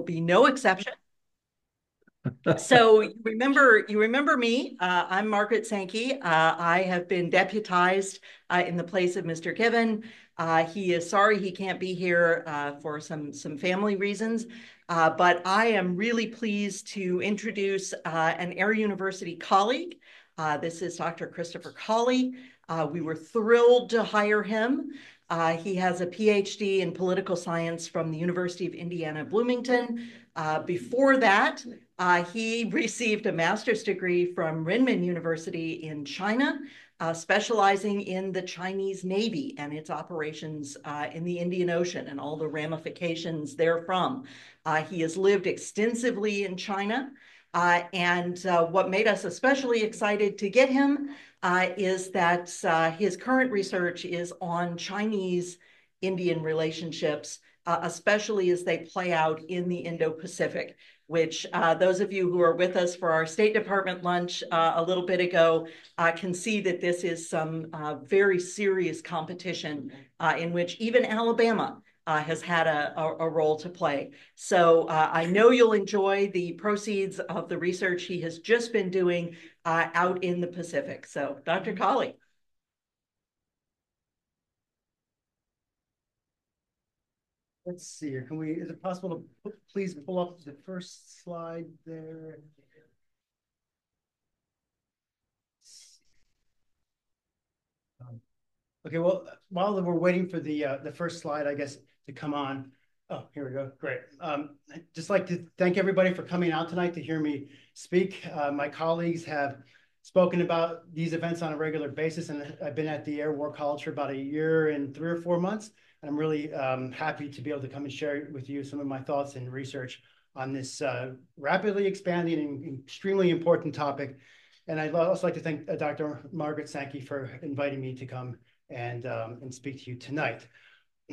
be no exception. So you remember me. I'm Margaret Sankey. I have been deputized in the place of Mr. Given. He is sorry he can't be here for some family reasons, but I am really pleased to introduce an Air University colleague. This is Dr. Christopher Colley. We were thrilled to hire him. He has a PhD in political science from the University of Indiana, Bloomington. Before that, he received a master's degree from Renmin University in China, specializing in the Chinese Navy and its operations in the Indian Ocean and all the ramifications therefrom. He has lived extensively in China. And what made us especially excited to get him is that his current research is on Chinese-Indian relationships, especially as they play out in the Indo-Pacific, which those of you who are with us for our State Department lunch a little bit ago can see that this is some very serious competition in which even Alabama has had a role to play. So I know you'll enjoy the proceeds of the research he has just been doing out in the Pacific. So Dr. Colley. Let's see here. Is it possible to please pull up the first slide there? Okay, well, while we're waiting for the first slide, I guess, to come on. Oh, here we go. Great. I'd just like to thank everybody for coming out tonight to hear me speak. My colleagues have spoken about these events on a regular basis, and I've been at the Air War College for about a year and 3 or 4 months. And I'm really happy to be able to come and share with you some of my thoughts and research on this rapidly expanding and extremely important topic. And I'd also like to thank Dr. Margaret Sankey for inviting me to come and speak to you tonight.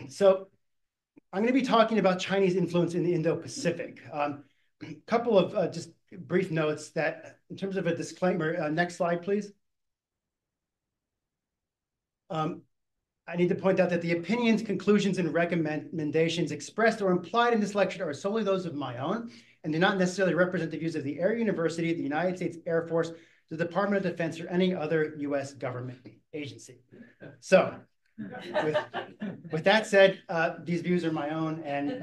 So I'm going to be talking about Chinese influence in the Indo-Pacific. A couple of just brief notes that in terms of a disclaimer, next slide, please. I need to point out that the opinions, conclusions, and recommendations expressed or implied in this lecture are solely those of my own and do not necessarily represent the views of the Air University, the United States Air Force, the Department of Defense, or any other U.S. government agency. So with that said, these views are my own, and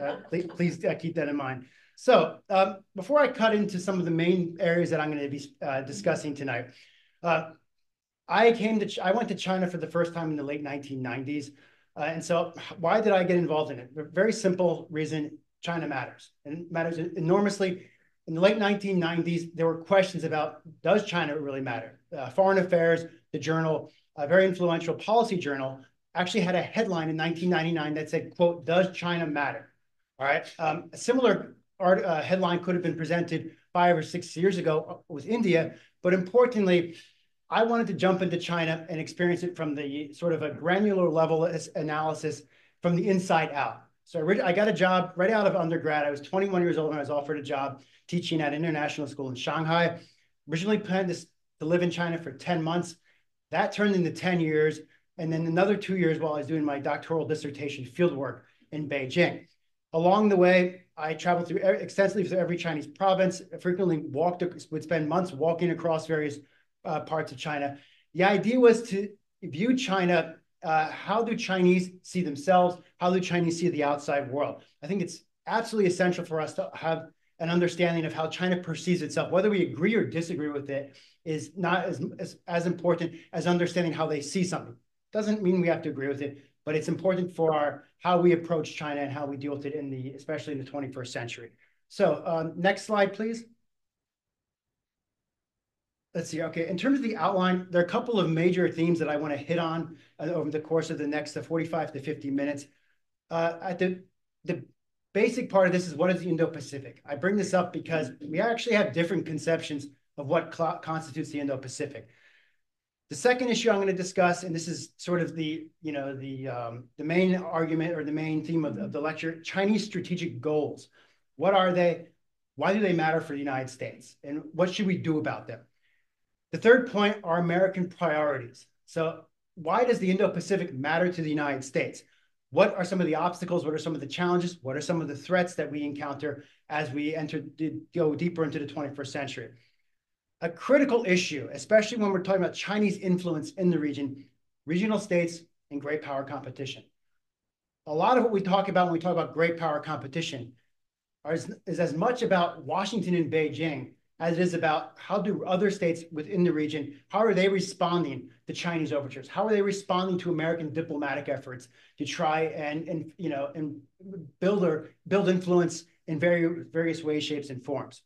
please keep that in mind. So before I cut into some of the main areas that I'm going to be discussing tonight, I went to China for the first time in the late 1990s. And so why did I get involved in it? A very simple reason: China matters, and it matters enormously. In the late 1990s, there were questions about, does China really matter? Foreign Affairs, the journal, a very influential policy journal, actually had a headline in 1999 that said, quote, "Does China matter?" All right. A similar headline could have been presented 5 or 6 years ago with India, but importantly, I wanted to jump into China and experience it from the sort of a granular level analysis from the inside out. So I got a job right out of undergrad. I was 21 years old when I was offered a job teaching at an international school in Shanghai. Originally planned to live in China for 10 months. That turned into 10 years. And then another 2 years while I was doing my doctoral dissertation fieldwork in Beijing. Along the way, I traveled extensively through every Chinese province, frequently would spend months walking across various parts of China. The idea was to view China, how do Chinese see themselves? How do Chinese see the outside world? I think it's absolutely essential for us to have an understanding of how China perceives itself. Whether we agree or disagree with it is not as important as understanding how they see something. Doesn't mean we have to agree with it, but it's important for how we approach China and how we deal with it especially in the 21st century. So next slide, please. Let's see. Okay, in terms of the outline, there are a couple of major themes that I want to hit on over the course of the next 45 to 50 minutes. The basic part of this is, what is the Indo-Pacific? I bring this up because we actually have different conceptions of what constitutes the Indo-Pacific. The second issue I'm going to discuss, and this is sort of the main argument or the main theme of the lecture: Chinese strategic goals. What are they? Why do they matter for the United States? And what should we do about them? The third point are American priorities. So why does the Indo-Pacific matter to the United States? What are some of the obstacles? What are some of the challenges? What are some of the threats that we encounter as we go deeper into the 21st century? A critical issue, especially when we're talking about Chinese influence in the region, regional states and great power competition. A lot of what we talk about when we talk about great power competition is as much about Washington and Beijing as it is about how do other states within the region, how are they responding to Chinese overtures? How are they responding to American diplomatic efforts to try and build influence in various ways, shapes, and forms?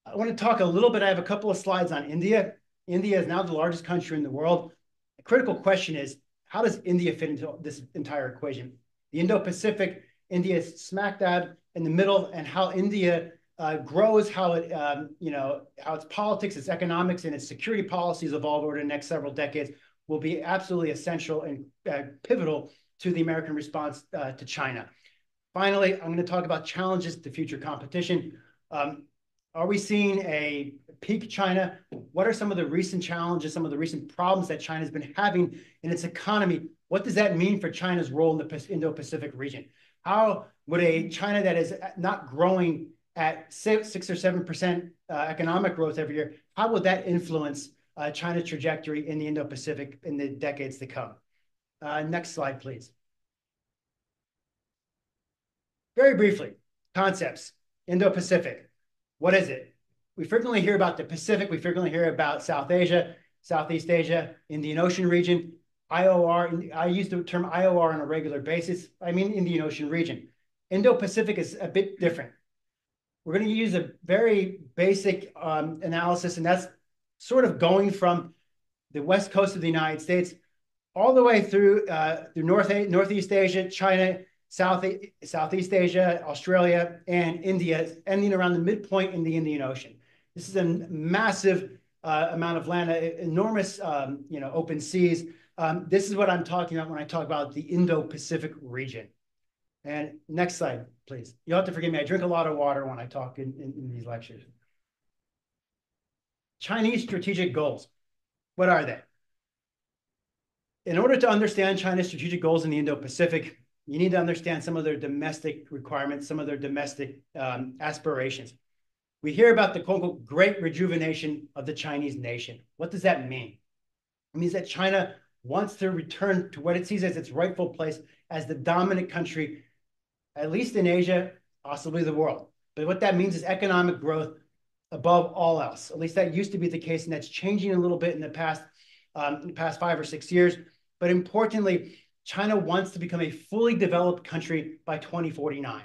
I want to talk a little bit. I have a couple of slides on India. India is now the largest country in the world. A critical question is, how does India fit into this entire equation? The Indo-Pacific, India is smack dab in the middle, and how India grows, how its politics, its economics, and its security policies evolve over the next several decades will be absolutely essential and pivotal to the American response to China. Finally, I'm going to talk about challenges to future competition. Are we seeing a peak China? What are some of the recent challenges, some of the recent problems that China's been having in its economy? What does that mean for China's role in the Indo-Pacific region? How would a China that is not growing at 6 or 7% economic growth every year, how would that influence China's trajectory in the Indo-Pacific in the decades to come? Next slide, please. Very briefly, concepts, Indo-Pacific. What is it? We frequently hear about the Pacific. We frequently hear about South Asia, Southeast Asia, Indian Ocean region, IOR. I use the term IOR on a regular basis. I mean Indian Ocean region. Indo-Pacific is a bit different. We're going to use a very basic analysis, and that's sort of going from the west coast of the United States all the way through Northeast Asia, China, Southeast Asia, Australia, and India, ending around the midpoint in the Indian Ocean. This is a massive amount of land, enormous open seas. This is what I'm talking about when I talk about the Indo-Pacific region. And next slide, please. You'll have to forgive me. I drink a lot of water when I talk in these lectures. Chinese strategic goals. What are they? In order to understand China's strategic goals in the Indo-Pacific, you need to understand some of their domestic requirements, some of their domestic aspirations. We hear about the quote-unquote great rejuvenation of the Chinese nation. What does that mean? It means that China wants to return to what it sees as its rightful place as the dominant country, at least in Asia, possibly the world. But what that means is economic growth above all else. At least that used to be the case, and that's changing a little bit in the past 5 or 6 years. But importantly, China wants to become a fully developed country by 2049.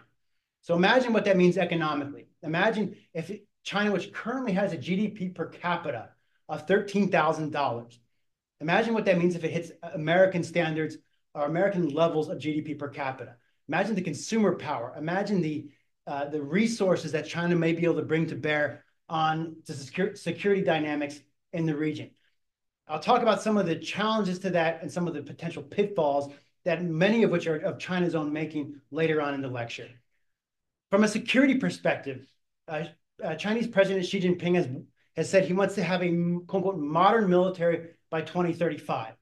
So imagine what that means economically. Imagine if China, which currently has a GDP per capita of $13,000, imagine what that means if it hits American standards or American levels of GDP per capita. Imagine the consumer power. Imagine the resources that China may be able to bring to bear on the security dynamics in the region. I'll talk about some of the challenges to that and some of the potential pitfalls that many of which are of China's own making later on in the lecture. From a security perspective, Chinese President Xi Jinping has said he wants to have a quote-unquote modern military by 2035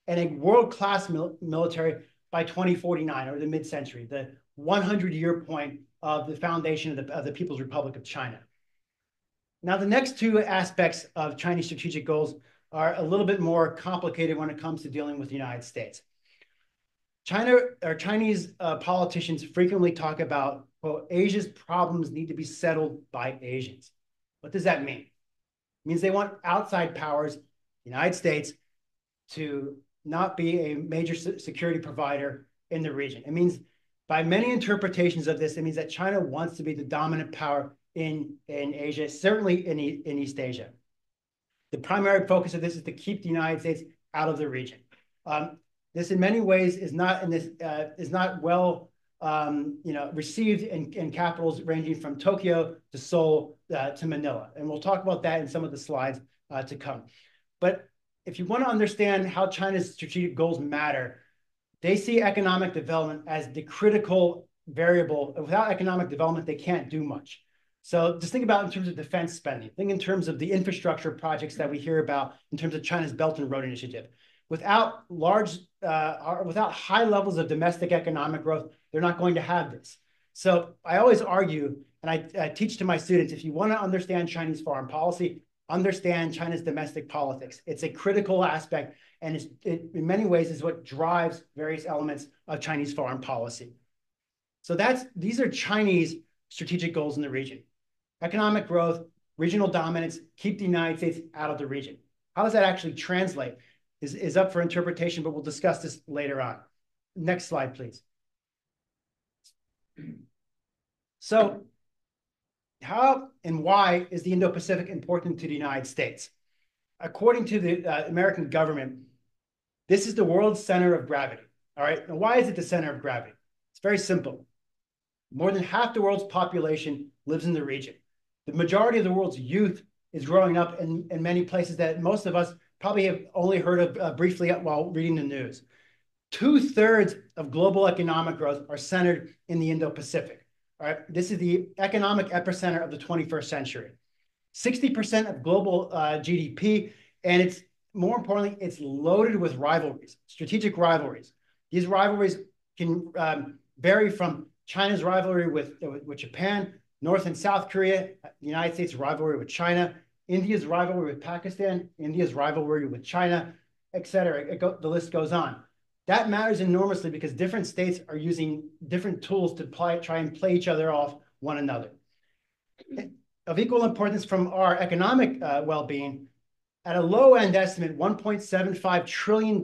and a world-class military by 2049 or the mid-century, the 100-year point of the foundation of the People's Republic of China. Now, the next two aspects of Chinese strategic goals are a little bit more complicated when it comes to dealing with the United States. Chinese politicians frequently talk about, quote, Asia's problems need to be settled by Asians. What does that mean? It means they want outside powers, the United States, to not be a major security provider in the region. It means, by many interpretations of this, it means that China wants to be the dominant power in Asia, certainly in East Asia. The primary focus of this is to keep the United States out of the region. This, in many ways, is not well received in capitals ranging from Tokyo to Seoul to Manila, and we'll talk about that in some of the slides to come. But if you want to understand how China's strategic goals matter, they see economic development as the critical variable. Without economic development, they can't do much. So just think about in terms of defense spending. Think in terms of the infrastructure projects that we hear about in terms of China's Belt and Road Initiative. without without high levels of domestic economic growth, they're not going to have this. So I always argue, and I teach to my students, if you want to understand Chinese foreign policy, understand China's domestic politics. It's a critical aspect, and it in many ways is what drives various elements of Chinese foreign policy. So these are Chinese strategic goals in the region. Economic growth, regional dominance, keep the United States out of the region. How does that actually translate is up for interpretation, but we'll discuss this later on. Next slide, please. So how and why is the Indo-Pacific important to the United States? According to the American government, this is the world's center of gravity. All right. And why is it the center of gravity? It's very simple. More than half the world's population lives in the region. The majority of the world's youth is growing up in many places that most of us probably have only heard of briefly while reading the news. 2/3 of global economic growth are centered in the Indo-Pacific. All right. This is the economic epicenter of the 21st century. 60% of global GDP, and it's more importantly, it's loaded with rivalries, strategic rivalries. These rivalries can vary from China's rivalry with Japan, North and South Korea, the United States' rivalry with China, India's rivalry with Pakistan, India's rivalry with China, et cetera. The list goes on. That matters enormously because different states are using different tools to try and play each other off one another. Of equal importance from our economic well-being, at a low-end estimate, $1.75 trillion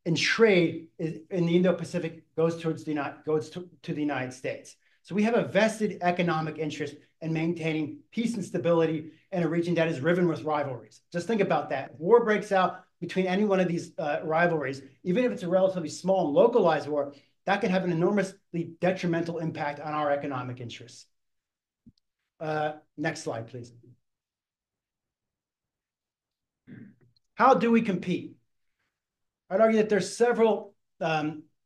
in trade in the Indo-Pacific goes to the United States. So we have a vested economic interest in maintaining peace and stability in a region that is riven with rivalries. Just think about that. If war breaks out between any one of these rivalries, even if it's a relatively small and localized war, that can have an enormously detrimental impact on our economic interests. Next slide, please. How do we compete? I'd argue that there's several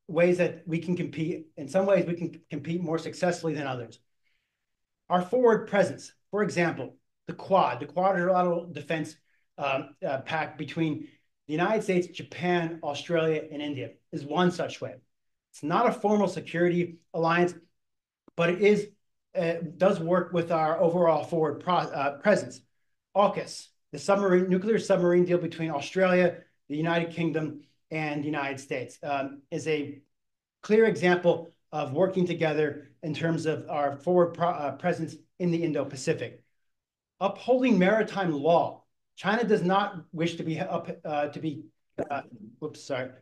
ways that we can compete. In some ways, we can compete more successfully than others. Our forward presence, for example, the quadrilateral defense pact between the United States, Japan, Australia, and India is one such way. It's not a formal security alliance, but it does work with our overall forward presence. AUKUS, the nuclear submarine deal between Australia, the United Kingdom, and the United States, is a clear example of working together in terms of our forward presence in the Indo-Pacific. Upholding maritime law. China does not wish to be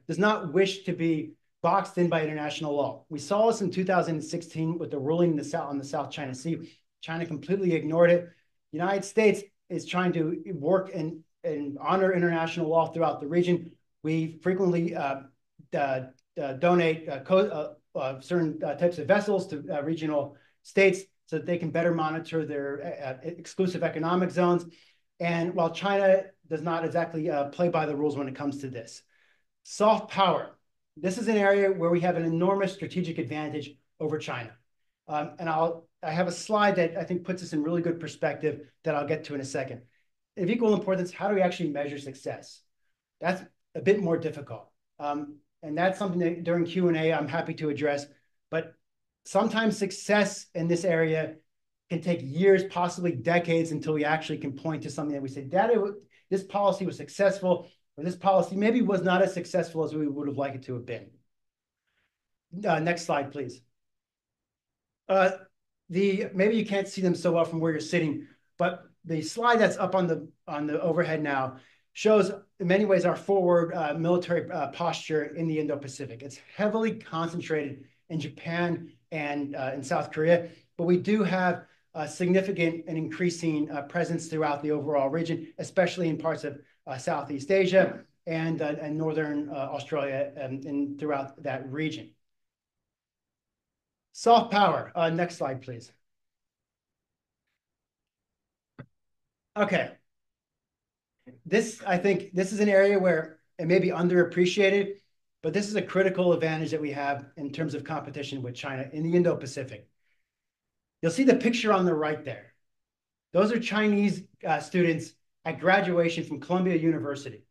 does not wish to be boxed in by international law. We saw this in 2016 with the ruling on the South China Sea. China completely ignored it. The United States is trying to work and honor international law throughout the region. We frequently donate certain types of vessels to regional states so that they can better monitor their exclusive economic zones. And while China does not exactly play by the rules when it comes to this. Soft power. This is an area where we have an enormous strategic advantage over China. And I have a slide that I think puts this in really good perspective that I'll get to in a second. Of equal importance, how do we actually measure success? That's a bit more difficult. And that's something that during Q&A I'm happy to address. But sometimes success in this area can take years, possibly decades, until we actually can point to something that we say, this policy was successful, or this policy maybe was not as successful as we would have liked it to have been. Next slide, please. Maybe you can't see them so well from where you're sitting, but the slide that's up on the overhead now shows in many ways our forward military posture in the Indo-Pacific. It's heavily concentrated in Japan and in South Korea, but we do have a significant and increasing presence throughout the overall region, especially in parts of Southeast Asia and Northern Australia and throughout that region. Soft power. Next slide, please. Okay. I think this is an area where it may be underappreciated, but this is a critical advantage that we have in terms of competition with China in the Indo-Pacific. You'll see the picture on the right there. Those are Chinese students at graduation from Columbia University.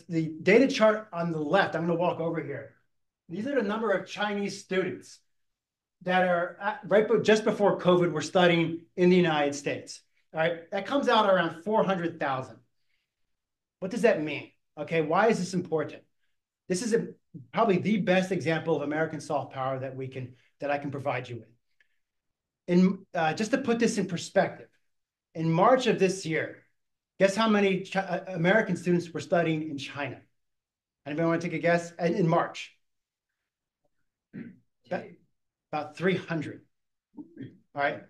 the data chart on the left, I'm going to walk over here. These are the number of Chinese students that are just before COVID were studying in the United States. All right, that comes out around 400,000. What does that mean? Okay, why is this important? This is probably the best example of American soft power that I can provide you with. Just to put this in perspective, in March of this year, guess how many American students were studying in China? Anybody want to take a guess? In March? About 300. All right.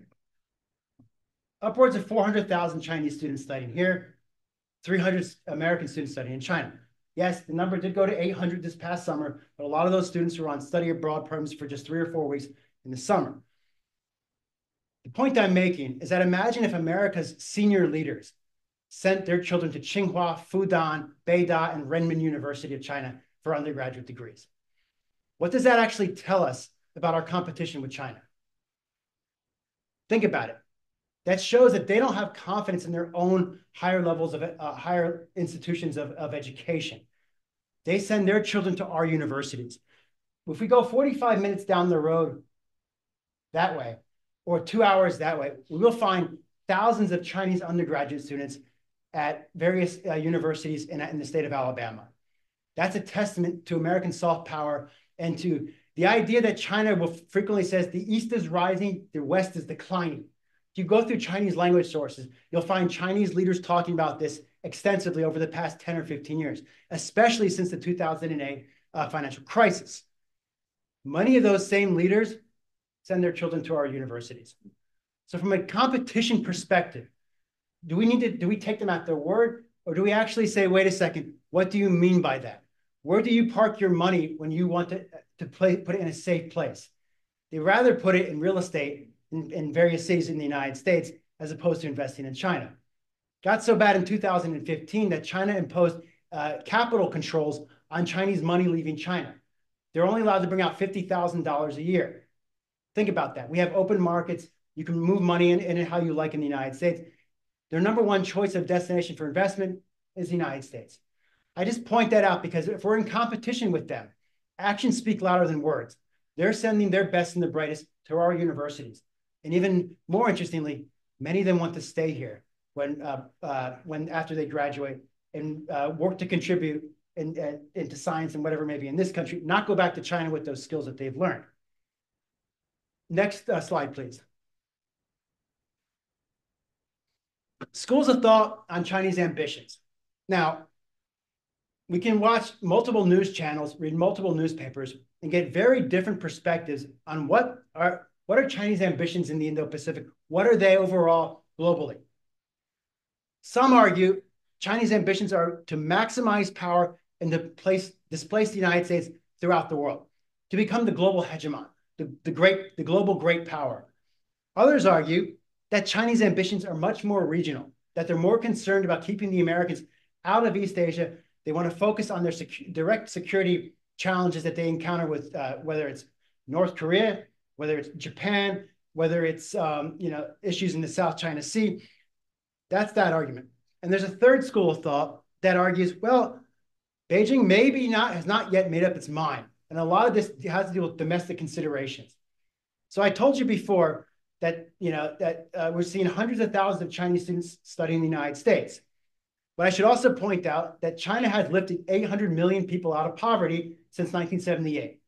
Upwards of 400,000 Chinese students studying here, 300 American students studying in China. Yes, the number did go to 800 this past summer, but a lot of those students were on study abroad programs for just 3 or 4 weeks in the summer. The point I'm making is that imagine if America's senior leaders sent their children to Tsinghua, Fudan, Beida, and Renmin University of China for undergraduate degrees. What does that actually tell us about our competition with China? Think about it. That shows that they don't have confidence in their own higher levels of higher institutions of education. They send their children to our universities. If we go 45 minutes down the road that way, or 2 hours that way, we will find thousands of Chinese undergraduate students at various universities in the state of Alabama. That's a testament to American soft power and to the idea that China will frequently says the East is rising, the West is declining. If you go through Chinese language sources, you'll find Chinese leaders talking about this extensively over the past 10 or 15 years, especially since the 2008 financial crisis. Many of those same leaders send their children to our universities. So from a competition perspective, do we take them at their word, or do we actually say, wait a second, what do you mean by that? Where do you park your money when you want to put it in a safe place? They rather put it in real estate in various cities in the United States as opposed to investing in China. Got so bad in 2015 that China imposed capital controls on Chinese money leaving China. They're only allowed to bring out $50,000 a year. Think about that. We have open markets. You can move money in it how you like in the United States. Their number one choice of destination for investment is the United States. I just point that out because if we're in competition with them, actions speak louder than words. They're sending their best and the brightest to our universities. And even more interestingly, many of them want to stay here when after they graduate and work to contribute into science and whatever may be in this country, not go back to China with those skills that they've learned. Next slide, please. Schools of thought on Chinese ambitions. Now, we can watch multiple news channels, read multiple newspapers, and get very different perspectives on what are Chinese ambitions in the Indo-Pacific? What are they overall globally? Some argue Chinese ambitions are to maximize power and to displace the United States throughout the world, to become the global hegemon, the global great power. Others argue that Chinese ambitions are much more regional, that they're more concerned about keeping the Americans out of East Asia. They want to focus on their direct security challenges that they encounter with whether it's North Korea, whether it's Japan, whether it's issues in the South China Sea. That's that argument. And there's a third school of thought that argues, well, Beijing has not yet made up its mind. And a lot of this has to do with domestic considerations. So I told you before that we're seeing hundreds of thousands of Chinese students studying in the United States. But I should also point out that China has lifted 800 million people out of poverty since 1978.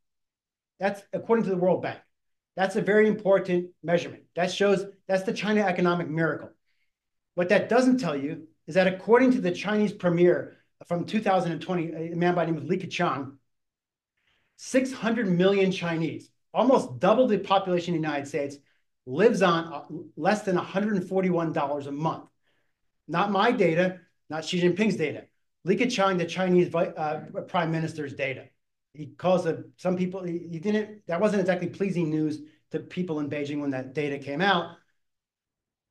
That's according to the World Bank. That's a very important measurement. That's the China economic miracle. What that doesn't tell you is that according to the Chinese premier from 2020, a man by the name of Li Keqiang, 600 million Chinese, almost double the population in the United States, lives on less than $141 a month. Not my data, not Xi Jinping's data. Li Keqiang, the Chinese prime minister's data. He calls some people, that wasn't exactly pleasing news to people in Beijing when that data came out.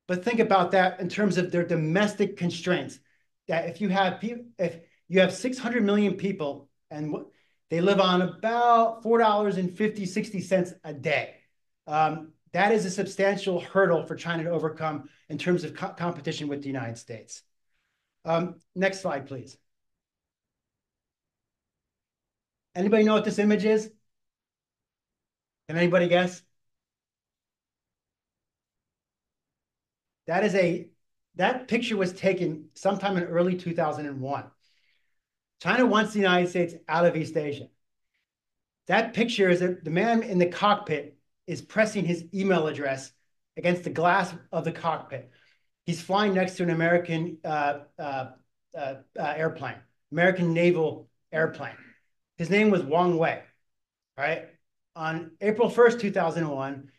But think about that in terms of their domestic constraints. That if you have 600 million people and they live on about $4.50, 60 cents a day, that is a substantial hurdle for China to overcome in terms of competition with the United States. Next slide, please. Anybody know what this image is? Can anybody guess? That picture was taken sometime in early 2001. China wants the United States out of East Asia. That picture is the man in the cockpit is pressing his email address against the glass of the cockpit. He's flying next to an American airplane, American naval airplane. His name was Wang Wei, right? On April 1st, 2001,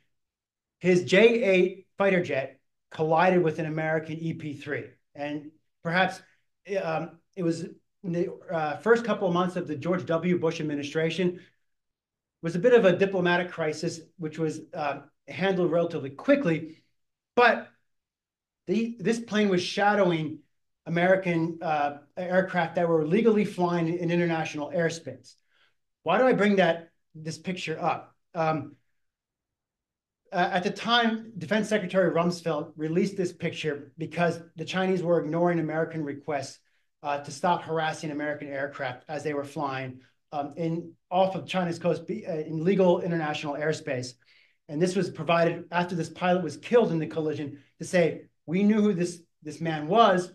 his J-8 fighter jet collided with an American EP-3. And perhaps it was in the first couple of months of the George W. Bush administration, was a bit of a diplomatic crisis, which was handled relatively quickly. But this plane was shadowing American aircraft that were legally flying in international airspace. Why do I bring this picture up? At the time, Defense Secretary Rumsfeld released this picture because the Chinese were ignoring American requests to stop harassing American aircraft as they were flying off of China's coast in legal international airspace. And this was provided after this pilot was killed in the collision to say, we knew who this man was.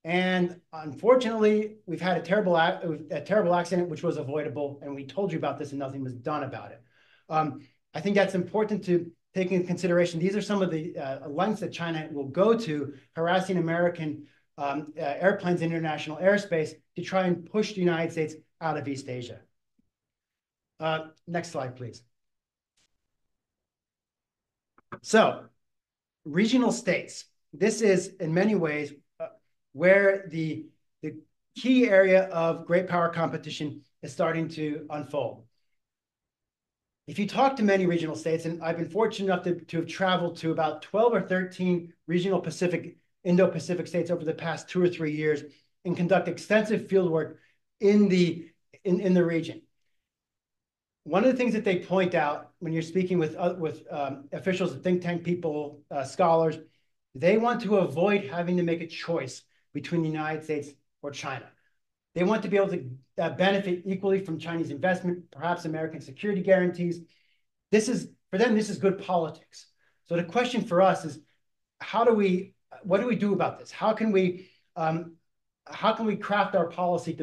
And unfortunately, we've had a terrible accident, which was avoidable. And we told you about this and nothing was done about it. I think that's important to take into consideration. These are some of the lengths that China will go to harassing American airplanes in international airspace to try and push the United States out of East Asia. Next slide, please. So, regional states. This is, in many ways, where the key area of great power competition is starting to unfold. If you talk to many regional states, and I've been fortunate enough to have traveled to about 12 or 13 regional Indo-Pacific states over the past 2 or 3 years and conduct extensive field work in the region. One of the things that they point out when you're speaking with officials, think tank people, scholars, they want to avoid having to make a choice between the United States or China. They want to be able to benefit equally from Chinese investment, perhaps American security guarantees. For them, this is good politics. So the question for us is, what do we do about this? How can we craft our policy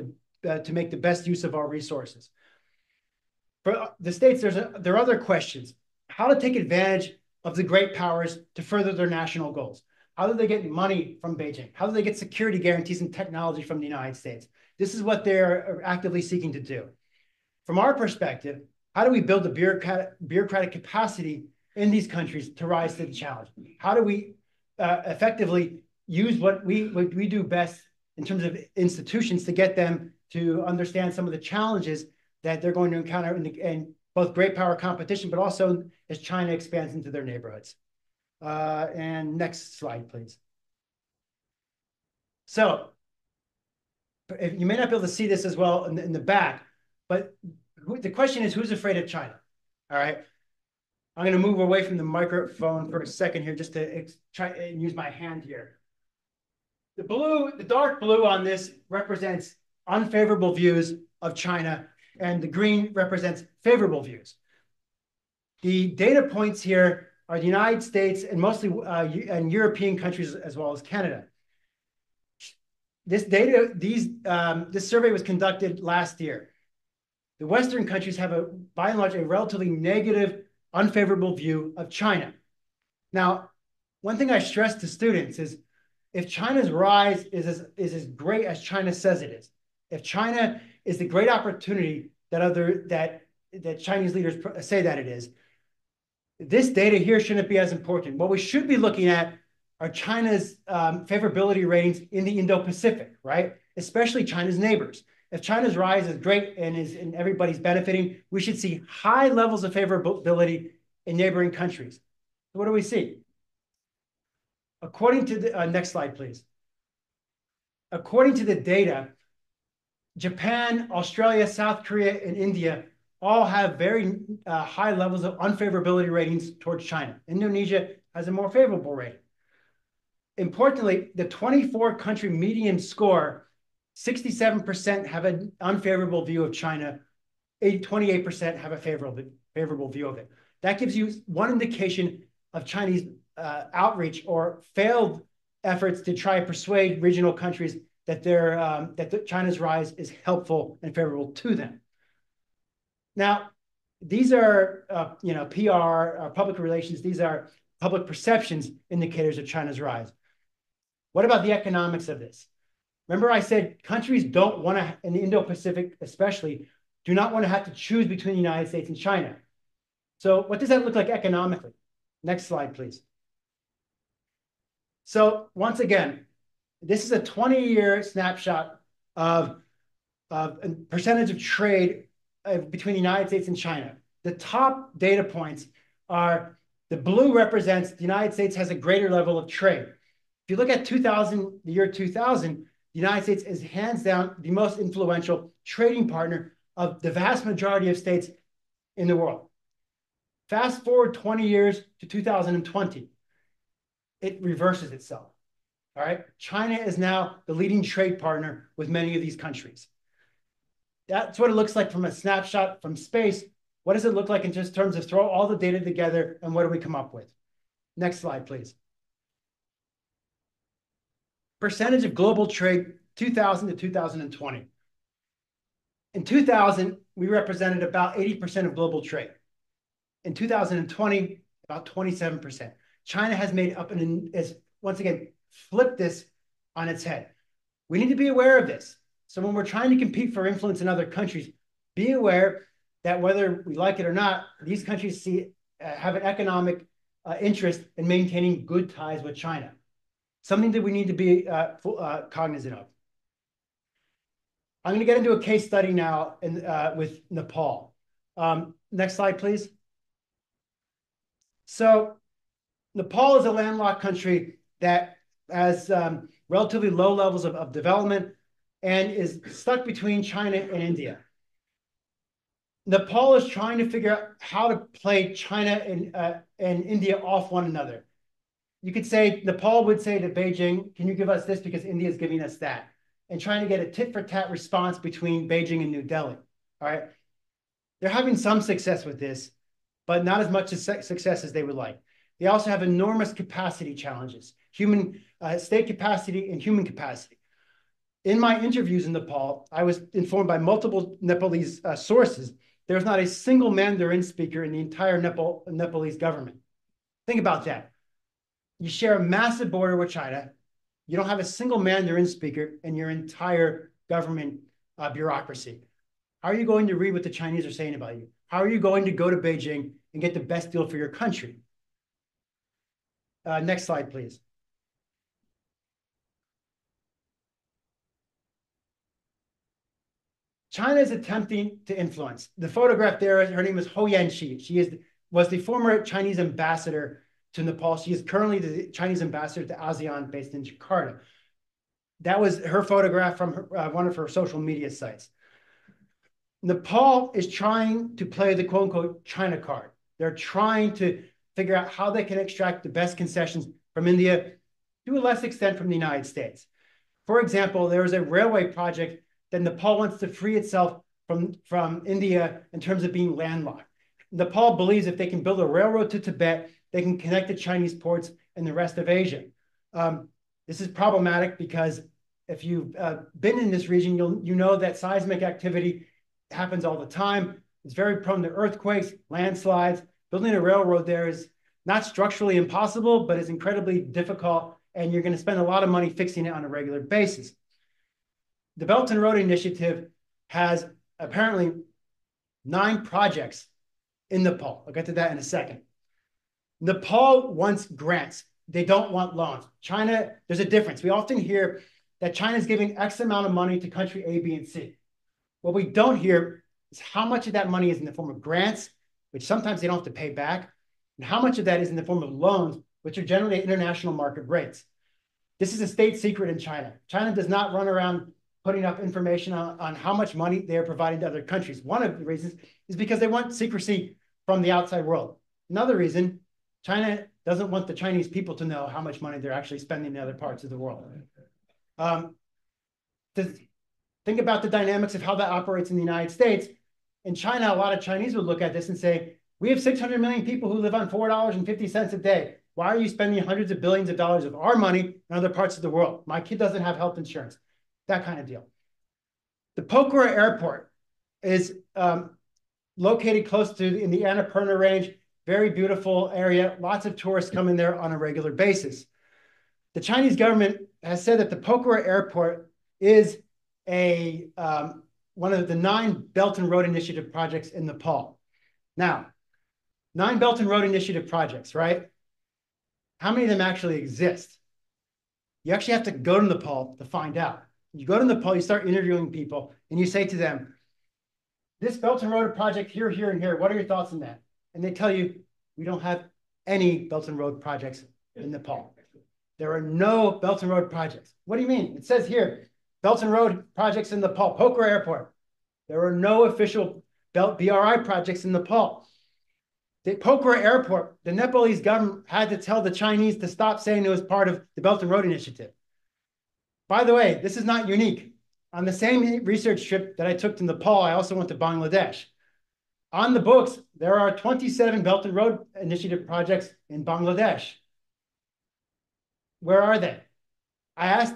to make the best use of our resources? For the states, there are other questions. How to take advantage of the great powers to further their national goals. How do they get money from Beijing? How do they get security guarantees and technology from the United States? This is what they're actively seeking to do. From our perspective, how do we build the bureaucratic capacity in these countries to rise to the challenge? How do we effectively use what we do best in terms of institutions to get them to understand some of the challenges that they're going to encounter in both great power competition, but also as China expands into their neighborhoods. And next slide, please. So you may not be able to see this as well in the back, but the question is, who's afraid of China? All right. I'm going to move away from the microphone for a second here just to try and use my hand here. The dark blue on this represents unfavorable views of China, and the green represents favorable views. The data points here are the United States and mostly and European countries as well as Canada. This survey was conducted last year. The Western countries have by and large, a relatively negative, unfavorable view of China. Now, one thing I stress to students is if China's rise is as great as China says it is, if China is the great opportunity that Chinese leaders say that it is, this data here shouldn't be as important. What we should be looking at are China's favorability ratings in the Indo-Pacific, right? Especially China's neighbors. If China's rise is great and everybody's benefiting, we should see high levels of favorability in neighboring countries. So what do we see? According to the next slide, please. According to the data, Japan, Australia, South Korea, and India all have very high levels of unfavorability ratings towards China. Indonesia has a more favorable rating. Importantly, the 24-country median score, 67% have an unfavorable view of China, 28% have a favorable view of it. That gives you one indication of Chinese outreach or failed efforts to try to persuade regional countries that China's rise is helpful and favorable to them. Now, these are PR, public relations. These are public perceptions indicators of China's rise. What about the economics of this? Remember, I said countries don't want to, in the Indo-Pacific especially, do not want to have to choose between the United States and China. So what does that look like economically? Next slide, please. So once again, this is a 20-year snapshot of a percentage of trade between the United States and China. The top data points are the blue represents the United States has a greater level of trade. If you look at the year 2000, the United States is hands down the most influential trading partner of the vast majority of states in the world. Fast forward 20 years to 2020, it reverses itself. All right. China is now the leading trade partner with many of these countries. That's what it looks like from a snapshot from space. What does it look like in just terms of throw all the data together and what do we come up with? Next slide, please. Percentage of global trade 2000 to 2020. In 2000, we represented about 80% of global trade. In 2020, about 27%. China has made up once again, flipped this on its head. We need to be aware of this. So when we're trying to compete for influence in other countries, be aware that whether we like it or not, these countries have an economic interest in maintaining good ties with China. Something that we need to be cognizant of. I'm going to get into a case study now with Nepal. Next slide, please. So Nepal is a landlocked country that has relatively low levels of development and is stuck between China and India. Nepal is trying to figure out how to play China and India off one another. You could say, Nepal would say to Beijing, can you give us this because India is giving us that? And trying to get a tit-for-tat response between Beijing and New Delhi, all right? They're having some success with this, but not as much success as they would like. They also have enormous capacity challenges, state capacity and human capacity. In my interviews in Nepal, I was informed by multiple Nepalese sources, there's not a single Mandarin speaker in the entire Nepalese government. Think about that. You share a massive border with China. You don't have a single Mandarin speaker in your entire government bureaucracy. How are you going to read what the Chinese are saying about you? How are you going to go to Beijing and get the best deal for your country? Next slide, please. China is attempting to influence. The photograph there, her name is Ho Yanqi. She was the former Chinese ambassador to Nepal. She is currently the Chinese ambassador to ASEAN based in Jakarta. That was her photograph from one of her social media sites. Nepal is trying to play the quote unquote China card. They're trying to figure out how they can extract the best concessions from India to a less extent from the United States. For example, there is a railway project that Nepal wants to free itself from India in terms of being landlocked. Nepal believes if they can build a railroad to Tibet, they can connect to Chinese ports and the rest of Asia. This is problematic because if you've been in this region, you know that seismic activity happens all the time. It's very prone to earthquakes, landslides. Building a railroad there is not structurally impossible, but is incredibly difficult, and you're going to spend a lot of money fixing it on a regular basis. The Belt and Road Initiative has apparently 9 projects in Nepal. I'll get to that in a second. Nepal wants grants. They don't want loans. China, there's a difference. We often hear that China is giving X amount of money to country A, B, and C. What we don't hear is how much of that money is in the form of grants, which sometimes they don't have to pay back, and how much of that is in the form of loans, which are generally at international market rates. This is a state secret in China. China does not run around putting up information on how much money they are providing to other countries. One of the reasons is because they want secrecy from the outside world. Another reason, China doesn't want the Chinese people to know how much money they're actually spending in other parts of the world. Think about the dynamics of how that operates in the United States. In China, a lot of Chinese would look at this and say, we have 600 million people who live on $4.50 a day. Why are you spending hundreds of billions of dollars of our money in other parts of the world? My kid doesn't have health insurance. That kind of deal. The Pokhara Airport is located close to in the Annapurna Range, very beautiful area. Lots of tourists come in there on a regular basis. The Chinese government has said that the Pokhara Airport is one of the 9 Belt and Road Initiative projects in Nepal. Now, 9 Belt and Road Initiative projects, right? How many of them actually exist? You actually have to go to Nepal to find out. You go to Nepal, you start interviewing people, and you say to them, this Belt and Road project here, here, and here, what are your thoughts on that? And they tell you, we don't have any Belt and Road projects in Nepal. There are no Belt and Road projects. What do you mean? It says here, Belt and Road projects in Nepal, Pokhara Airport. There are no official BRI projects in Nepal. The Pokhara Airport, the Nepalese government had to tell the Chinese to stop saying it was part of the Belt and Road Initiative. By the way, this is not unique. On the same research trip that I took to Nepal, I also went to Bangladesh. On the books, there are 27 Belt and Road Initiative projects in Bangladesh. Where are they? I asked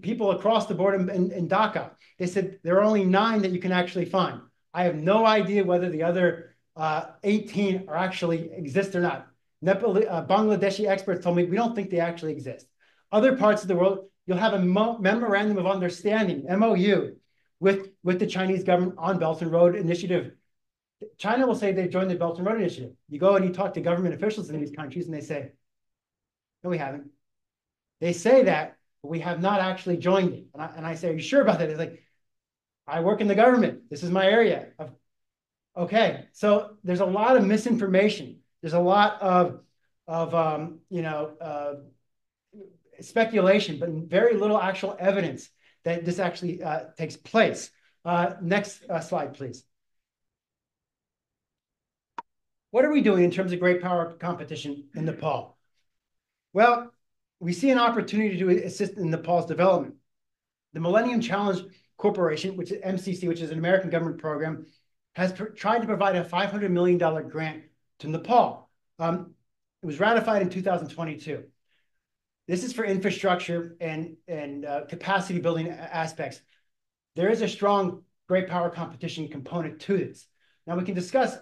people across the board in Dhaka. They said there are only 9 that you can actually find. I have no idea whether the other 18 are actually exist or not. Bangladeshi experts told me we don't think they actually exist. Other parts of the world, you'll have a memorandum of understanding, MOU, with the Chinese government on Belt and Road Initiative. China will say they've joined the Belt and Road Initiative. You go and you talk to government officials in these countries and they say, no, we haven't. They say that, but we have not actually joined it. And I say, are you sure about that? It's like, I work in the government. This is my area. Okay, so there's a lot of misinformation. There's a lot of speculation, but very little actual evidence that this actually takes place. Next slide, please. What are we doing in terms of great power competition in Nepal? Well, we see an opportunity to assist in Nepal's development. The Millennium Challenge Corporation, which is MCC, which is an American government program, has tried to provide a $500 million grant to Nepal. It was ratified in 2022. This is for infrastructure and capacity building aspects. There is a strong great power competition component to this. Now we can discuss,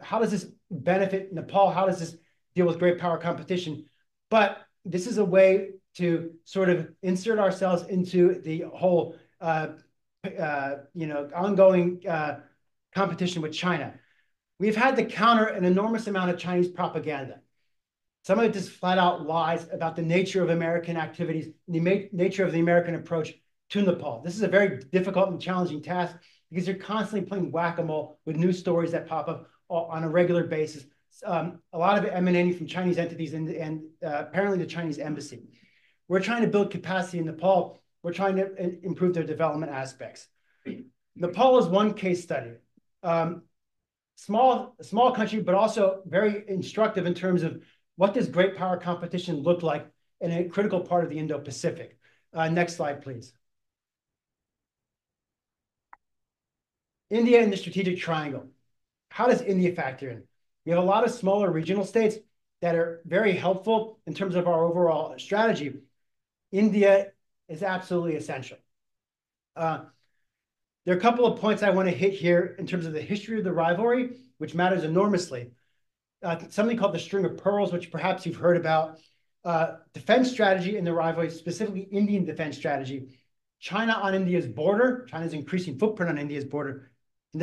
how does this benefit Nepal? How does this deal with great power competition? But this is a way to sort of insert ourselves into the whole, ongoing competition with China. We've had to counter an enormous amount of Chinese propaganda. Some of it is flat out lies about the nature of American activities, the nature of the American approach to Nepal. This is a very difficult and challenging task because you're constantly playing whack-a-mole with new stories that pop up on a regular basis. A lot of it emanating from Chinese entities and apparently the Chinese embassy. We're trying to build capacity in Nepal. We're trying to improve their development aspects. Nepal is one case study. Small country, but also very instructive in terms of what does great power competition look like in a critical part of the Indo-Pacific. Next slide, please. India and the strategic triangle. How does India factor in? We have a lot of smaller regional states that are very helpful in terms of our overall strategy. India is absolutely essential. There are a couple of points I want to hit here in terms of the history of the rivalry, which matters enormously. Something called the String of Pearls, which perhaps you've heard about. Defense strategy in the rivalry, specifically Indian defense strategy. China on India's border. China's increasing footprint on India's border. And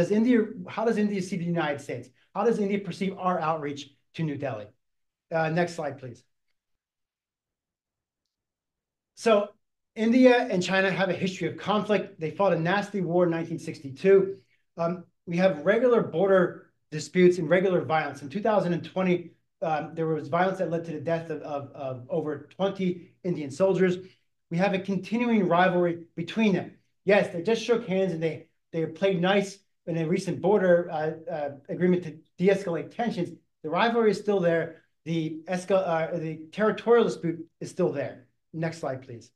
how does India see the United States? How does India perceive our outreach to New Delhi? Next slide, please. So India and China have a history of conflict. They fought a nasty war in 1962. We have regular border disputes and regular violence. In 2020, there was violence that led to the death of over 20 Indian soldiers. We have a continuing rivalry between them. Yes, they just shook hands and they played nice in a recent border agreement to de-escalate tensions. The rivalry is still there. The territorial dispute is still there. Next slide, please.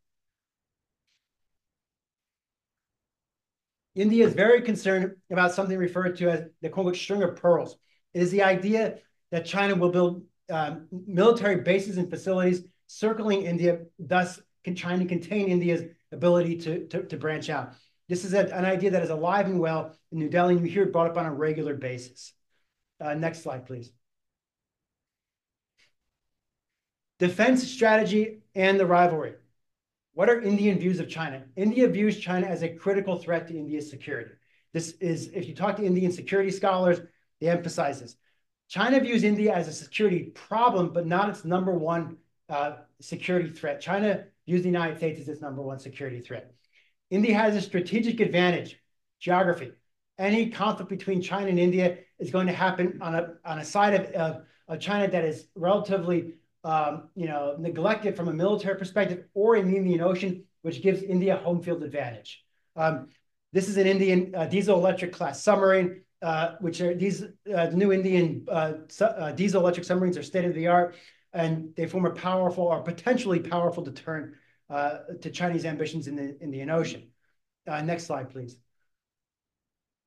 India is very concerned about something referred to as the quote string of pearls. It is the idea that China will build military bases and facilities circling India, thus trying to contain India's ability to branch out. This is an idea that is alive and well in New Delhi, and we hear it brought up on a regular basis. Next slide, please. Defense strategy and the rivalry. What are Indian views of China? India views China as a critical threat to India's security. This is, if you talk to Indian security scholars, they emphasize this. China views India as a security problem, but not its number one security threat. China views the United States as its number one security threat. India has a strategic advantage, geography. Any conflict between China and India is going to happen on a side of China that is relatively neglected from a military perspective, or in the Indian Ocean, which gives India a home field advantage. This is an Indian diesel-electric class submarine, which are the new Indian diesel-electric submarines are state-of-the-art, and they form a powerful or potentially powerful deterrent to Chinese ambitions in the Indian Ocean. Next slide, please.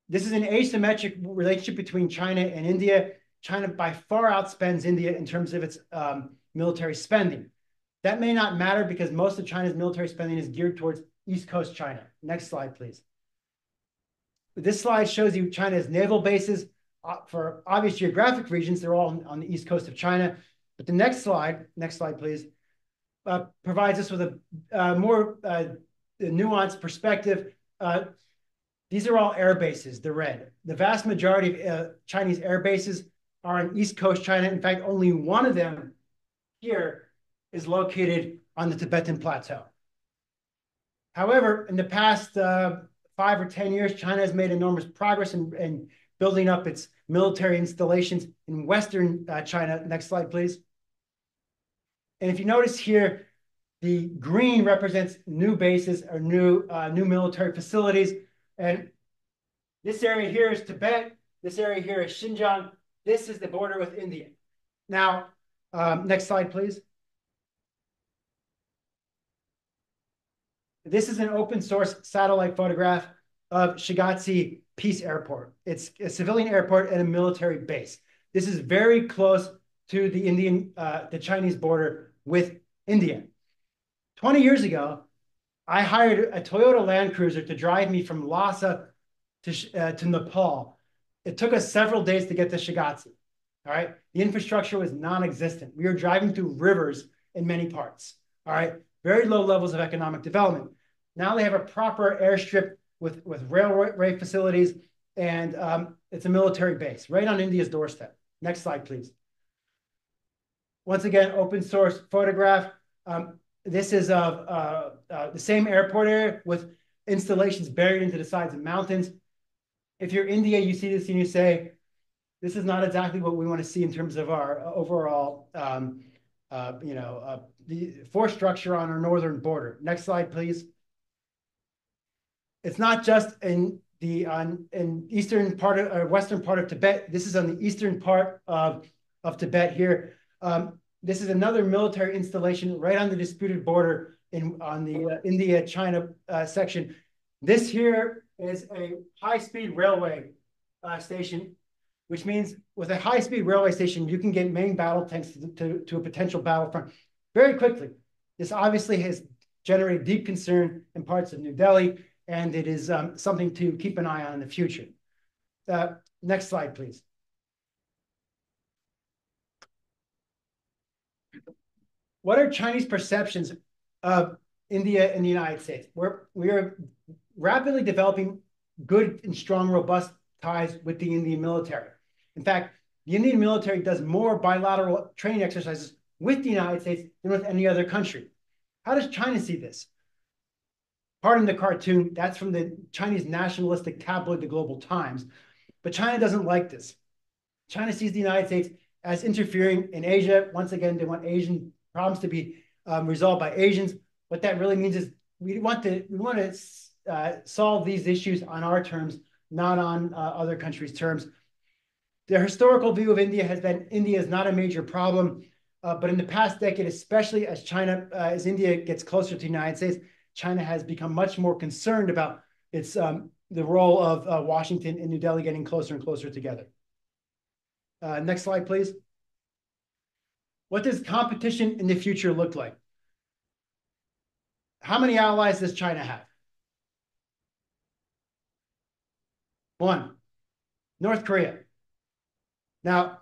This is an asymmetric relationship between China and India. China by far outspends India in terms of its military spending. That may not matter because most of China's military spending is geared towards East Coast China. Next slide, please. This slide shows you China's naval bases for obvious geographic regions. They're all on the East Coast of China. But the next slide, please, provides us with a more nuanced perspective. These are all air bases, the red. The vast majority of Chinese air bases are on East Coast China. In fact, only one of them here is located on the Tibetan Plateau. However, in the past 5 or 10 years, China has made enormous progress in building up its military installations in Western China. Next slide, please. And if you notice here, the green represents new bases or new military facilities. And this area here is Tibet. This area here is Xinjiang. This is the border with India. Now, next slide, please. This is an open source satellite photograph of Shigatse Peace Airport. It's a civilian airport and a military base. This is very close to the Chinese border with India. 20 years ago, I hired a Toyota Land Cruiser to drive me from Lhasa to Nepal. It took us several days to get to Shigatse. All right. The infrastructure was non-existent. We were driving through rivers in many parts. All right. Very low levels of economic development. Now they have a proper airstrip with railway facilities, and it's a military base right on India's doorstep. Next slide, please. Once again, open source photograph. This is of the same airport area with installations buried into the sides of mountains. If you're India, you see this and you say, this is not exactly what we want to see in terms of our overall, the force structure on our northern border. Next slide, please. It's not just in the eastern part of western part of Tibet. This is on the eastern part of Tibet here. This is another military installation right on the disputed border on the India-China section. This here is a high-speed railway station, which means with a high-speed railway station, you can get main battle tanks to a potential battlefront very quickly. This obviously has generated deep concern in parts of New Delhi, and it is something to keep an eye on in the future. Next slide, please. What are Chinese perceptions of India and the United States? We are rapidly developing good and strong, robust ties with the Indian military. In fact, the Indian military does more bilateral training exercises with the United States than with any other country. How does China see this? Pardon the cartoon, that's from the Chinese nationalistic tabloid, the Global Times. But China doesn't like this. China sees the United States as interfering in Asia. Once again, they want Asian problems to be resolved by Asians. What that really means is we want to solve these issues on our terms, not on other countries' terms. Their historical view of India has been India is not a major problem, but in the past decade, especially as India gets closer to the United States, China has become much more concerned about its the role of Washington and New Delhi getting closer and closer together. Next slide, please. What does competition in the future look like? How many allies does China have? One, North Korea. Now,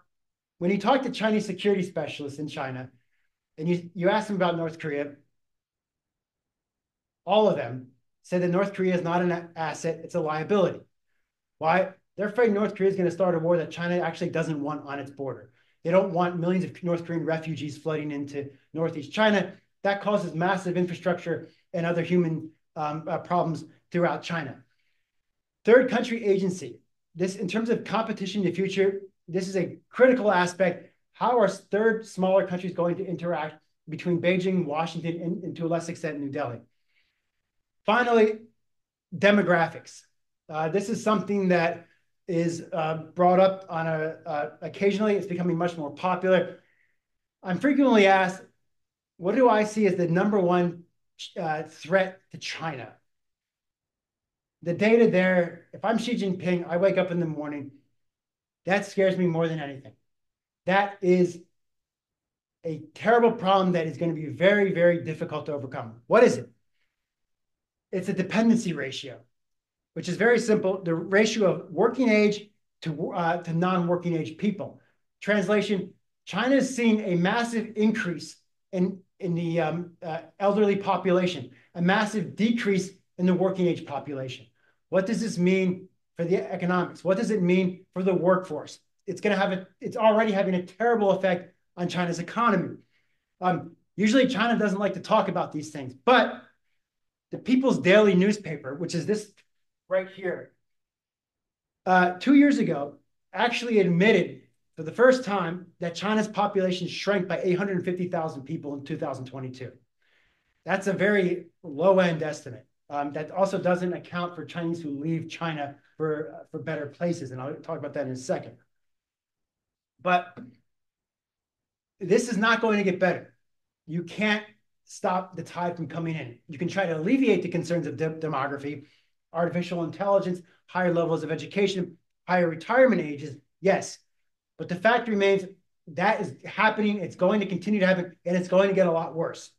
when you talk to Chinese security specialists in China, and you ask them about North Korea, all of them say that North Korea is not an asset, it's a liability. Why? They're afraid North Korea is going to start a war that China actually doesn't want on its border. They don't want millions of North Korean refugees flooding into Northeast China. That causes massive infrastructure and other human problems throughout China. Third country agency. This, in terms of competition in the future, this is a critical aspect. How are third smaller countries going to interact between Beijing, Washington, and to a less extent, New Delhi? Finally, demographics. This is something that is brought up on occasionally. It's becoming much more popular. I'm frequently asked, what do I see as the number one threat to China? The data there, if I'm Xi Jinping, I wake up in the morning, that scares me more than anything. That is a terrible problem that is going to be very, very difficult to overcome. What is it? It's a dependency ratio, which is very simple, the ratio of working age to non-working age people. Translation, China is seeing a massive increase in the elderly population, a massive decrease in the working age population. What does this mean for the economics? What does it mean for the workforce? It's already having a terrible effect on China's economy. Usually China doesn't like to talk about these things, but the People's Daily newspaper, which is this right here, 2 years ago, actually admitted for the first time that China's population shrank by 850,000 people in 2022. That's a very low-end estimate. That also doesn't account for Chinese who leave China for better places, and I'll talk about that in a second. But this is not going to get better. You can't stop the tide from coming in. You can try to alleviate the concerns of demography, artificial intelligence, higher levels of education, higher retirement ages, yes. But the fact remains that is happening, it's going to continue to happen, and it's going to get a lot worse.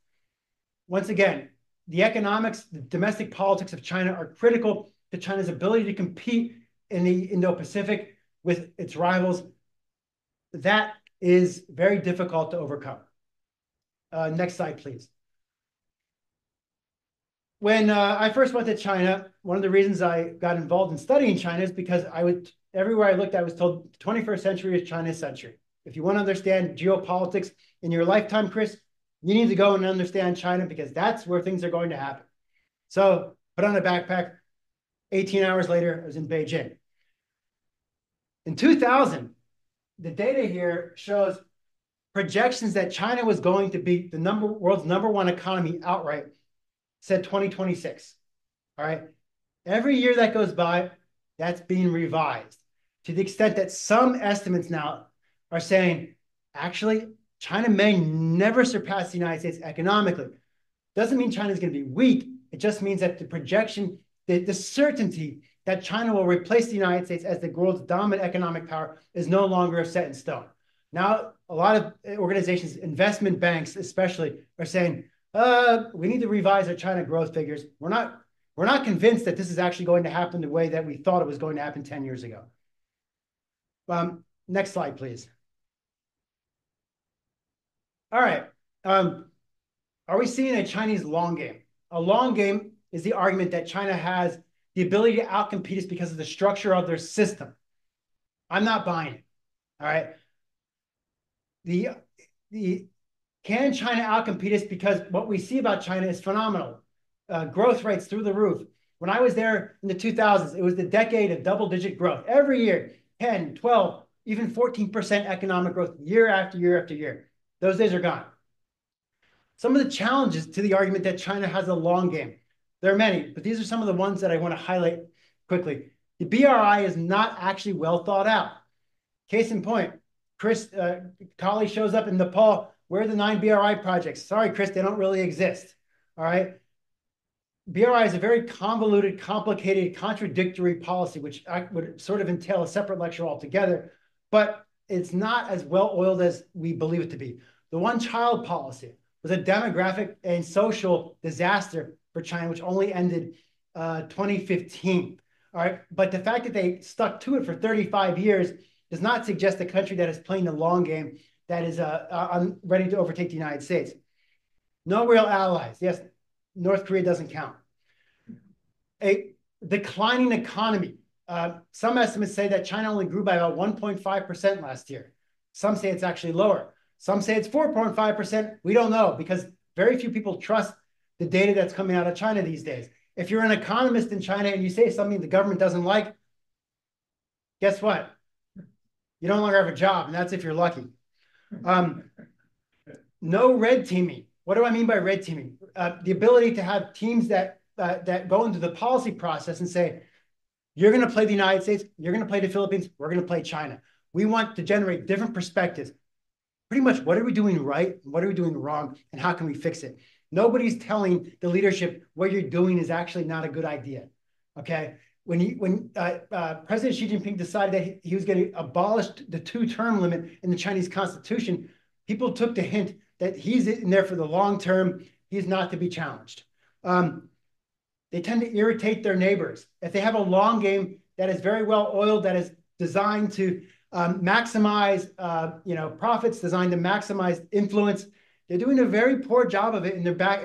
Once again, the economics, the domestic politics of China are critical to China's ability to compete in the Indo-Pacific with its rivals. That is very difficult to overcome. Next slide, please. When I first went to China, one of the reasons I got involved in studying China is because everywhere I looked, I was told the 21st century is China's century. If you want to understand geopolitics in your lifetime, Chris, you need to go and understand China because that's where things are going to happen. So put on a backpack. 18 hours later, I was in Beijing. In 2000, the data here shows projections that China was going to be the world's #1 economy outright, said 2026. All right. Every year that goes by, that's being revised to the extent that some estimates now are saying, actually, China may never surpass the United States economically. Doesn't mean China is going to be weak. It just means that the projection, the certainty that China will replace the United States as the world's dominant economic power is no longer set in stone. Now, a lot of organizations, investment banks especially, are saying, we need to revise our China growth figures. We're not convinced that this is actually going to happen the way that we thought it was going to happen 10 years ago. Next slide, please. All right. Are we seeing a Chinese long game? A long game is the argument that China has the ability to outcompete us because of the structure of their system. I'm not buying it. All right. Can China outcompete us? Because what we see about China is phenomenal. Growth rates through the roof. When I was there in the 2000s, it was the decade of double-digit growth. Every year, 10, 12, even 14% economic growth year after year after year. Those days are gone. Some of the challenges to the argument that China has a long game. There are many, but these are some of the ones that I want to highlight quickly. The BRI is not actually well thought out. Case in point, Colley shows up in Nepal. Where are the 9 BRI projects? Sorry, Chris, they don't really exist. All right. BRI is a very convoluted, complicated, contradictory policy, which would sort of entail a separate lecture altogether, but it's not as well-oiled as we believe it to be. The one-child policy was a demographic and social disaster for China, which only ended 2015. All right, but the fact that they stuck to it for 35 years does not suggest a country that is playing the long game, that is ready to overtake the United States. No real allies. Yes, North Korea doesn't count. A declining economy. Some estimates say that China only grew by about 1.5% last year. Some say it's actually lower. Some say it's 4.5%. We don't know, because very few people trust the data that's coming out of China these days. If you're an economist in China and you say something the government doesn't like, guess what? You no longer have a job, and that's if you're lucky. No red teaming. What do I mean by red teaming? The ability to have teams that go into the policy process and say, you're going to play the United States, you're going to play the Philippines, we're going to play China. We want to generate different perspectives. Pretty much, what are we doing right? What are we doing wrong? And how can we fix it? Nobody's telling the leadership what you're doing is actually not a good idea. Okay. When President Xi Jinping decided that he was going to abolish the 2-term limit in the Chinese constitution, people took the hint that he's in there for the long term. He's not to be challenged. They tend to irritate their neighbors. If they have a long game that is very well oiled, that is designed to maximize profits, designed to maximize influence, they're doing a very poor job of it in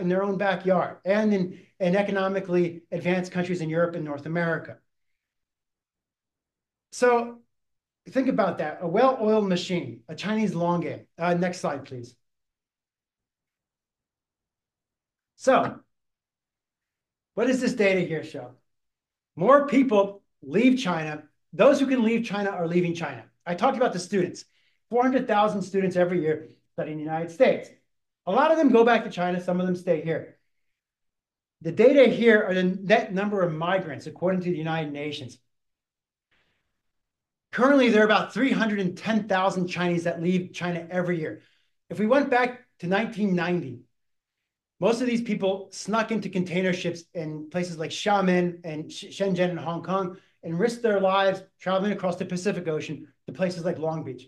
their own backyard and in economically advanced countries in Europe and North America. So think about that. A well-oiled machine, a Chinese long game. Next slide, please. So what does this data here show? More people leave China. Those who can leave China are leaving China. I talked about the students. 400,000 students every year studying the United States. A lot of them go back to China. Some of them stay here. The data here are the net number of migrants according to the United Nations. Currently, there are about 310,000 Chinese that leave China every year. If we went back to 1990, most of these people snuck into container ships in places like Xiamen and Shenzhen and Hong Kong and risked their lives traveling across the Pacific Ocean to places like Long Beach.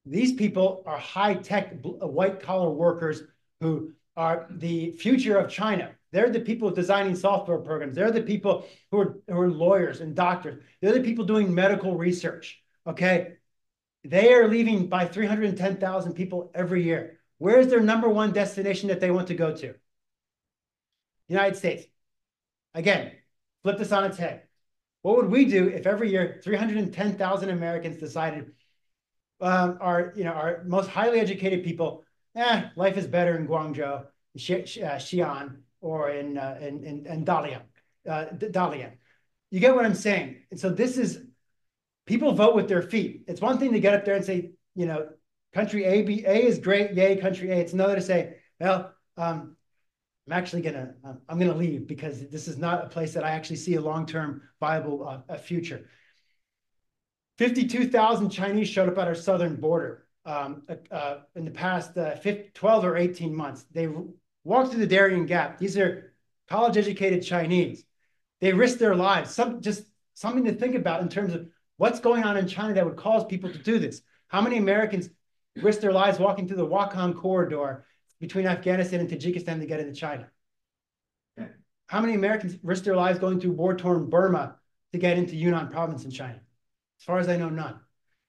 These people are high-tech, white-collar workers who are the future of China. They're the people designing software programs. They're the people who are lawyers and doctors. They're the people doing medical research, okay? They are leaving by 310,000 people every year. Where's their number one destination that they want to go to? United States. Again, flip this on its head. What would we do if every year 310,000 Americans decided our most highly educated people, life is better in Guangzhou, Xi'an, or in Dalian. You get what I'm saying? And so this is, people vote with their feet. It's one thing to get up there and say, country A is great, yay, country A. It's another to say, well, I'm gonna leave because this is not a place that I actually see a long-term viable future. 52,000 Chinese showed up at our southern border in the past 12 or 18 months. They walked through the Darien Gap. These are college-educated Chinese. They risked their lives. Just something to think about in terms of what's going on in China that would cause people to do this. How many Americans risked their lives walking through the Wakhan corridor between Afghanistan and Tajikistan to get into China? How many Americans risked their lives going through war-torn Burma to get into Yunnan province in China? As far as I know, none.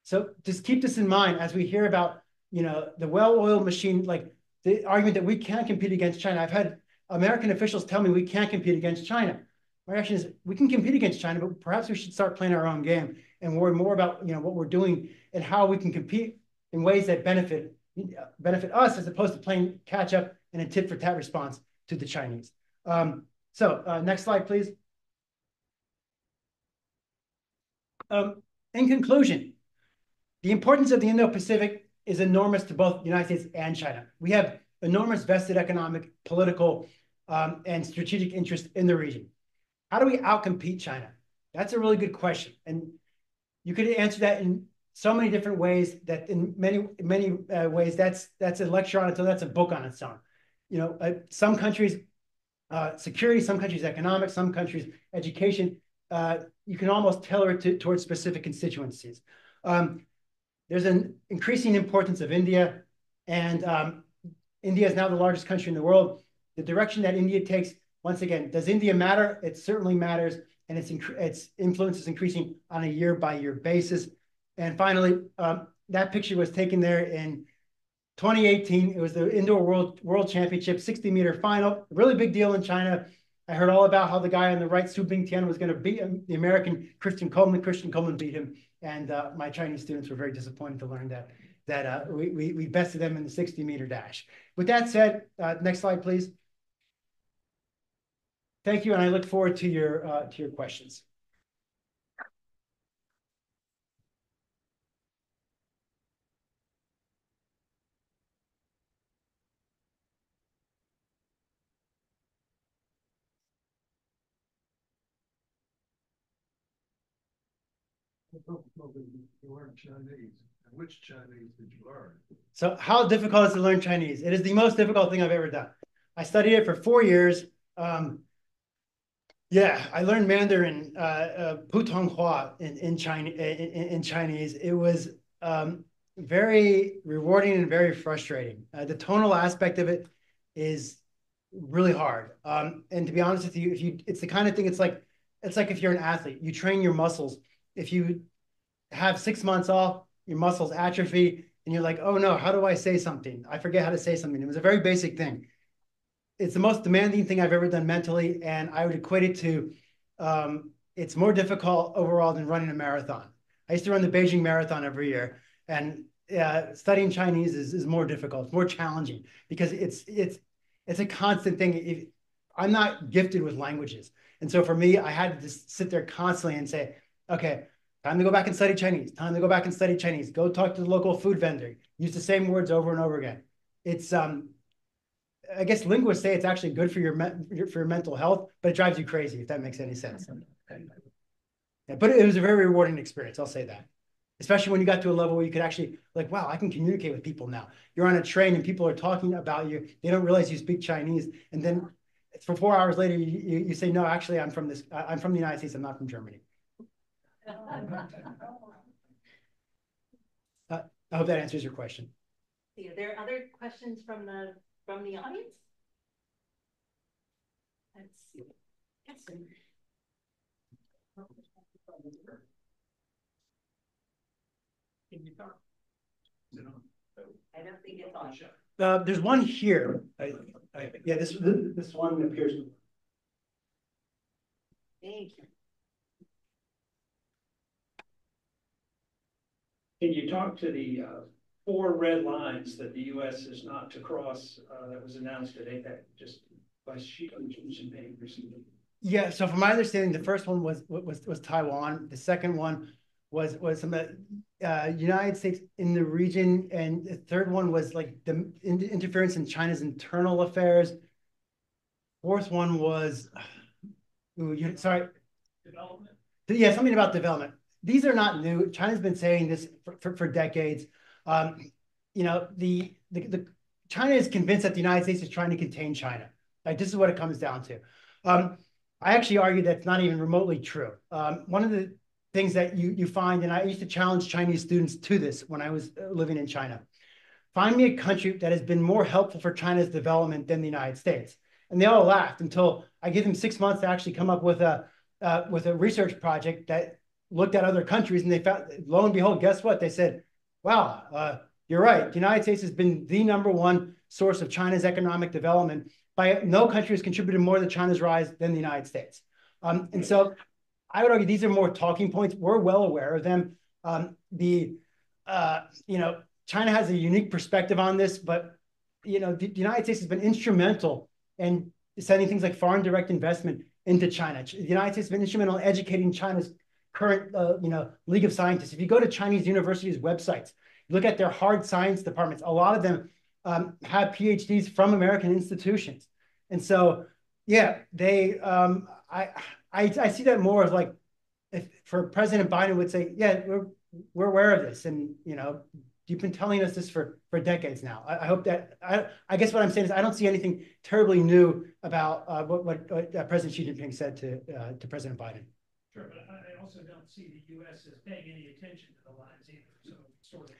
So just keep this in mind as we hear about, the well-oiled machine, like the argument that we can't compete against China. I've had American officials tell me we can't compete against China. My reaction is we can compete against China, but perhaps we should start playing our own game and worry more about, what we're doing and how we can compete in ways that benefit us as opposed to playing catch up and a tit for tat response to the Chinese. Next slide, please. In conclusion, the importance of the Indo-Pacific is enormous to both the United States and China. We have enormous vested economic, political, and strategic interest in the region. How do we outcompete China? That's a really good question. And you could answer that in so many different ways that in many ways, that's a lecture on its own, that's a book on its own. Some countries security, some countries economics, some countries education. You can almost tailor it towards specific constituencies. There's an increasing importance of India, and India is now the largest country in the world. The direction that India takes, once again, does India matter? It certainly matters, and its influence is increasing on a year-by-year basis. And finally, that picture was taken there in 2018. It was the Indoor World Championship 60-meter final. Really big deal in China. I heard all about how the guy on the right, Su Bingtian, was going to beat the American Christian Coleman. Christian Coleman beat him, and my Chinese students were very disappointed to learn that we bested them in the 60-meter dash. With that said, next slide, please. Thank you, and I look forward to your questions. You learned Chinese. And which Chinese did you learn? So how difficult is it to learn Chinese? It is the most difficult thing I've ever done. I studied it for 4 years. Yeah, I learned Mandarin, Putonghua in Chinese. It was very rewarding and very frustrating. The tonal aspect of it is really hard. And to be honest with you, it's the kind of thing. It's like if you're an athlete, you train your muscles. If you have 6 months off, your muscles atrophy, and you're like, oh no, how do I say something? I forget how to say something. It was a very basic thing. It's the most demanding thing I've ever done mentally, and I would equate it to it's more difficult overall than running a marathon. I used to run the Beijing Marathon every year, and studying Chinese is more difficult. It's more challenging because it's a constant thing. I'm not gifted with languages, and so for me, I had to just sit there constantly and say, okay, time to go back and study Chinese. Time to go back and study Chinese. Go talk to the local food vendor. Use the same words over and over again. It's I guess linguists say it's actually good for your mental health, but it drives you crazy, if that makes any sense. Yeah, but it was a very rewarding experience, I'll say that. Especially when you got to a level where you could actually, like, wow, I can communicate with people now. You're on a train and people are talking about you. They don't realize you speak Chinese. And then for 4 hours later, you say, no, actually, I'm from the United States. I'm not from Germany. I hope that answers your question. Are there other questions from the audience? Let's see. Yes. Can you talk? I don't think it's on. There's one here. Yeah, this one appears. Thank you. Can you talk to the 4 red lines that the U.S. is not to cross that was announced at APEC just by Xi Jinping recently? Yeah, so from my understanding, the first one was Taiwan. The second one was some of the United States in the region, and the third one was like the interference in China's internal affairs. Fourth one was, sorry, Development. Yeah, something about development. These are not new. China's been saying this for decades. You know, the China is convinced that the United States is trying to contain China. Like, this is what it comes down to. I actually argue that's not even remotely true. One of the things that you find, and I used to challenge Chinese students to this when I was living in China. Find me a country that has been more helpful for China's development than the United States. And they all laughed until I gave them 6 months to actually come up with a research project that looked at other countries, and they found, lo and behold, guess what? They said, wow, you're right. The United States has been the #1 source of China's economic development. No country has contributed more to China's rise than the United States. And so I would argue these are more talking points. We're well aware of them. China has a unique perspective on this, but the United States has been instrumental in sending things like foreign direct investment into China. The United States has been instrumental in educating China's current, League of Scientists. If you go to Chinese universities' websites, look at their hard science departments. A lot of them have PhDs from American institutions, and so yeah, I see that more as like, if for President Biden would say, yeah, we're aware of this, and You've been telling us this for decades now. I hope that I guess what I'm saying is I don't see anything terribly new about what President Xi Jinping said to President Biden. Sure, but I also don't see the U.S. as paying any attention to the lines either. So sort of.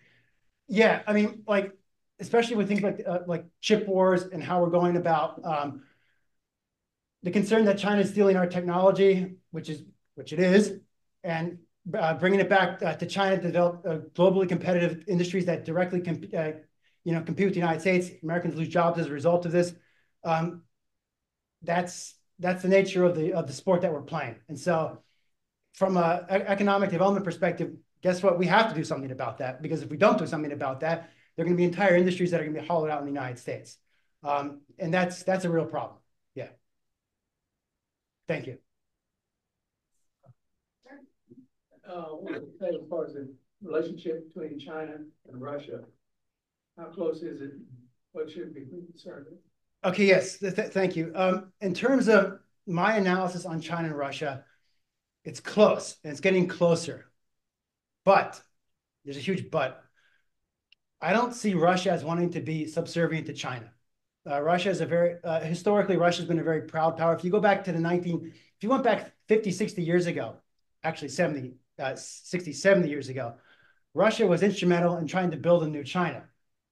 Yeah, I mean, like especially with things like chip wars and how we're going about the concern that China is stealing our technology, which it is, and bringing it back to China to develop globally competitive industries that directly compete with the United States. Americans lose jobs as a result of this. That's the nature of the sport that we're playing. And so, from an economic development perspective, guess what? We have to do something about that, because if we don't do something about that, there are going to be entire industries that are going to be hollowed out in the United States, and that's a real problem. Yeah. Thank you. As far as the relationship between China and Russia, how close is it? What should be concerned with? Okay, yes, thank you. In terms of my analysis on China and Russia, it's close, and it's getting closer. But, there's a huge but. I don't see Russia as wanting to be subservient to China. Russia is historically, Russia's been a very proud power. If you go back to if you went back 50, 60 years ago, actually 60, 70 years ago, Russia was instrumental in trying to build a new China.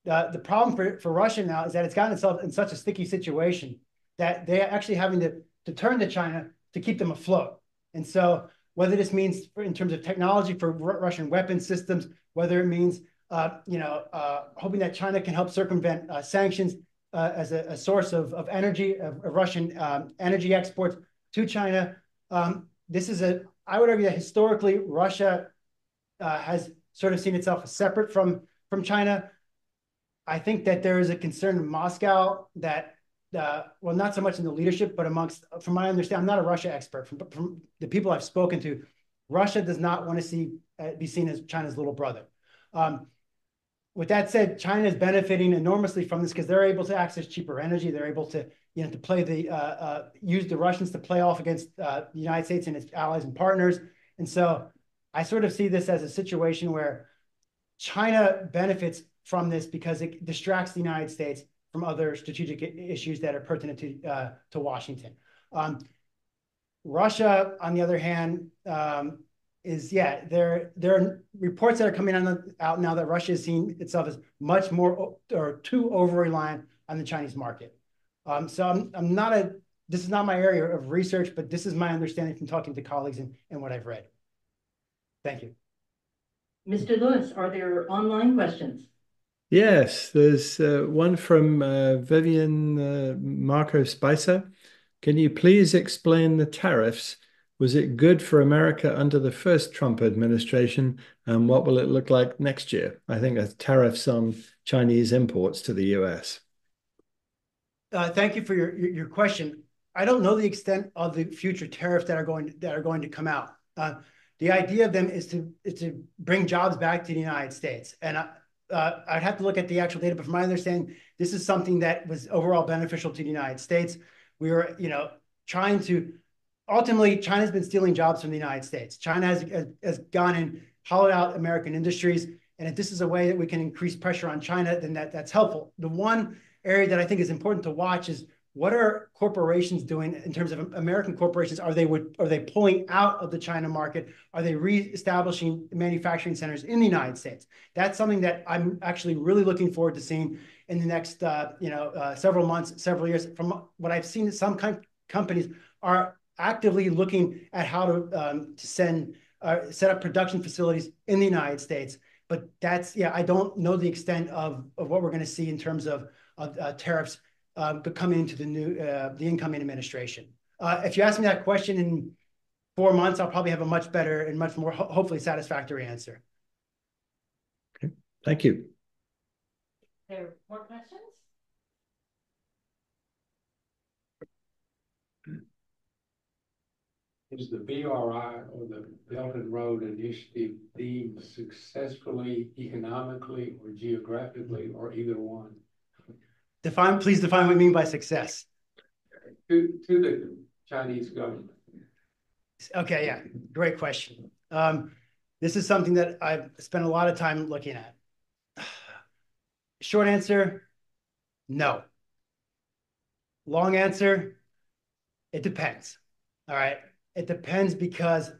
The problem for Russia now is that it's gotten itself in such a sticky situation that they're actually having to turn to China to keep them afloat. And so whether this means in terms of technology for Russian weapon systems, whether it means hoping that China can help circumvent sanctions as a source of energy, of Russian energy exports to China. I would argue that historically Russia has sort of seen itself as separate from China. I think that there is a concern in Moscow that, well, not so much in the leadership, but from my understanding, I'm not a Russia expert, from the people I've spoken to, Russia does not want to be seen as China's little brother. With that said, China is benefiting enormously from this because they're able to access cheaper energy. They're able to, to play use the Russians to play off against the United States and its allies and partners. And so I sort of see this as a situation where China benefits from this because it distracts the United States from other strategic issues that are pertinent to Washington. Russia, on the other hand, there are reports that are coming out now that Russia is seeing itself as much more or too over-reliant on the Chinese market. So this is not my area of research, but this is my understanding from talking to colleagues and what I've read. Thank you. Mr. Lewis, are there online questions? Yes, there's one from Vivian Marco Spicer. Can you please explain the tariffs? Was it good for America under the first Trump administration? And what will it look like next year? I think that's tariffs on Chinese imports to the US. Thank you for your question. I don't know the extent of the future tariffs that are going to come out. The idea of them is to bring jobs back to the United States. And I'd have to look at the actual data, but from my understanding, this is something that was overall beneficial to the United States. We were, trying to ultimately, China's been stealing jobs from the United States. China has gone and hollowed out American industries. And if this is a way that we can increase pressure on China, then that's helpful. The one area that I think is important to watch is what are corporations doing in terms of American corporations? Are they pulling out of the China market? Are they reestablishing manufacturing centers in the United States? That's something that I'm actually really looking forward to seeing in the next several months, several years. From what I've seen, some companies are actively looking at how to set up production facilities in the United States. But I don't know the extent of what we're going to see in terms of tariffs coming into the incoming administration. If you ask me that question in 4 months, I'll probably have a much better and much more hopefully satisfactory answer. Okay, thank you. There are more questions? Is the BRI or the Belt and Road Initiative deemed successfully economically or geographically or either one? Please define what you mean by success. To the Chinese government. Okay, yeah, great question. This is something that I've spent a lot of time looking at. Short answer, no. Long answer, it depends. All right. It depends because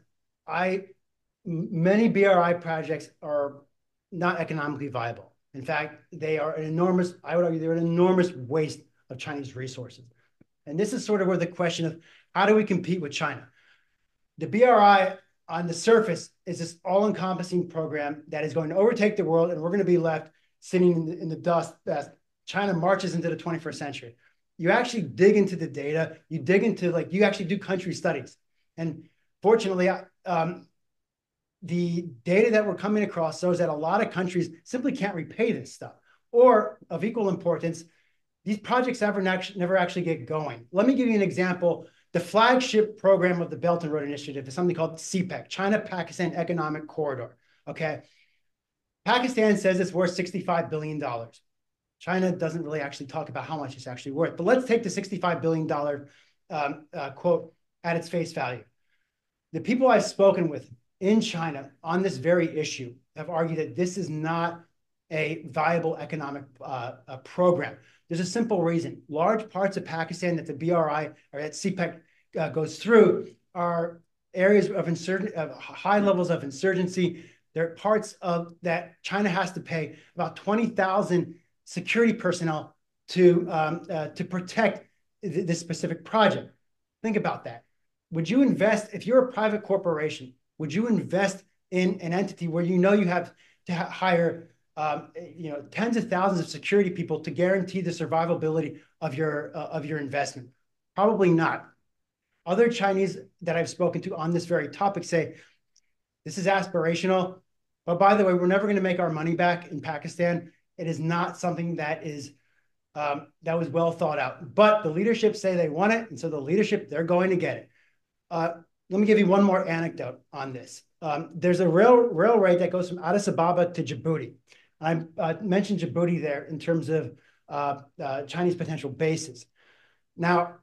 many BRI projects are not economically viable. In fact, they are an enormous, I would argue, they're an enormous waste of Chinese resources. And this is sort of where the question of how do we compete with China? The BRI on the surface is this all-encompassing program that is going to overtake the world, and we're going to be left sitting in the dust as China marches into the 21st century. You actually dig into the data, you dig into you actually do country studies. And fortunately, the data that we're coming across shows that a lot of countries simply can't repay this stuff. Or of equal importance, these projects never actually get going. Let me give you an example. The flagship program of the Belt and Road Initiative is something called CPEC, China-Pakistan Economic Corridor, okay? Pakistan says it's worth $65 billion. China doesn't really actually talk about how much it's actually worth, but let's take the $65 billion quote at its face value. The people I've spoken with in China on this very issue have argued that this is not a viable economic program. There's a simple reason. Large parts of Pakistan that the BRI or that CPEC goes through are areas of high levels of insurgency. They're parts of that China has to pay about 20,000 security personnel to protect this specific project. Think about that. Would you invest, if you're a private corporation, would you invest in an entity where you have to hire tens of thousands of security people to guarantee the survivability of your investment? Probably not. Other Chinese that I've spoken to on this very topic say, this is aspirational, but by the way, we're never going to make our money back in Pakistan. It is not something that was well thought out. But the leadership say they want it, and so the leadership, they're going to get it. Let me give you one more anecdote on this. There's a railway that goes from Addis Ababa to Djibouti. I mentioned Djibouti there in terms of Chinese potential bases. Now,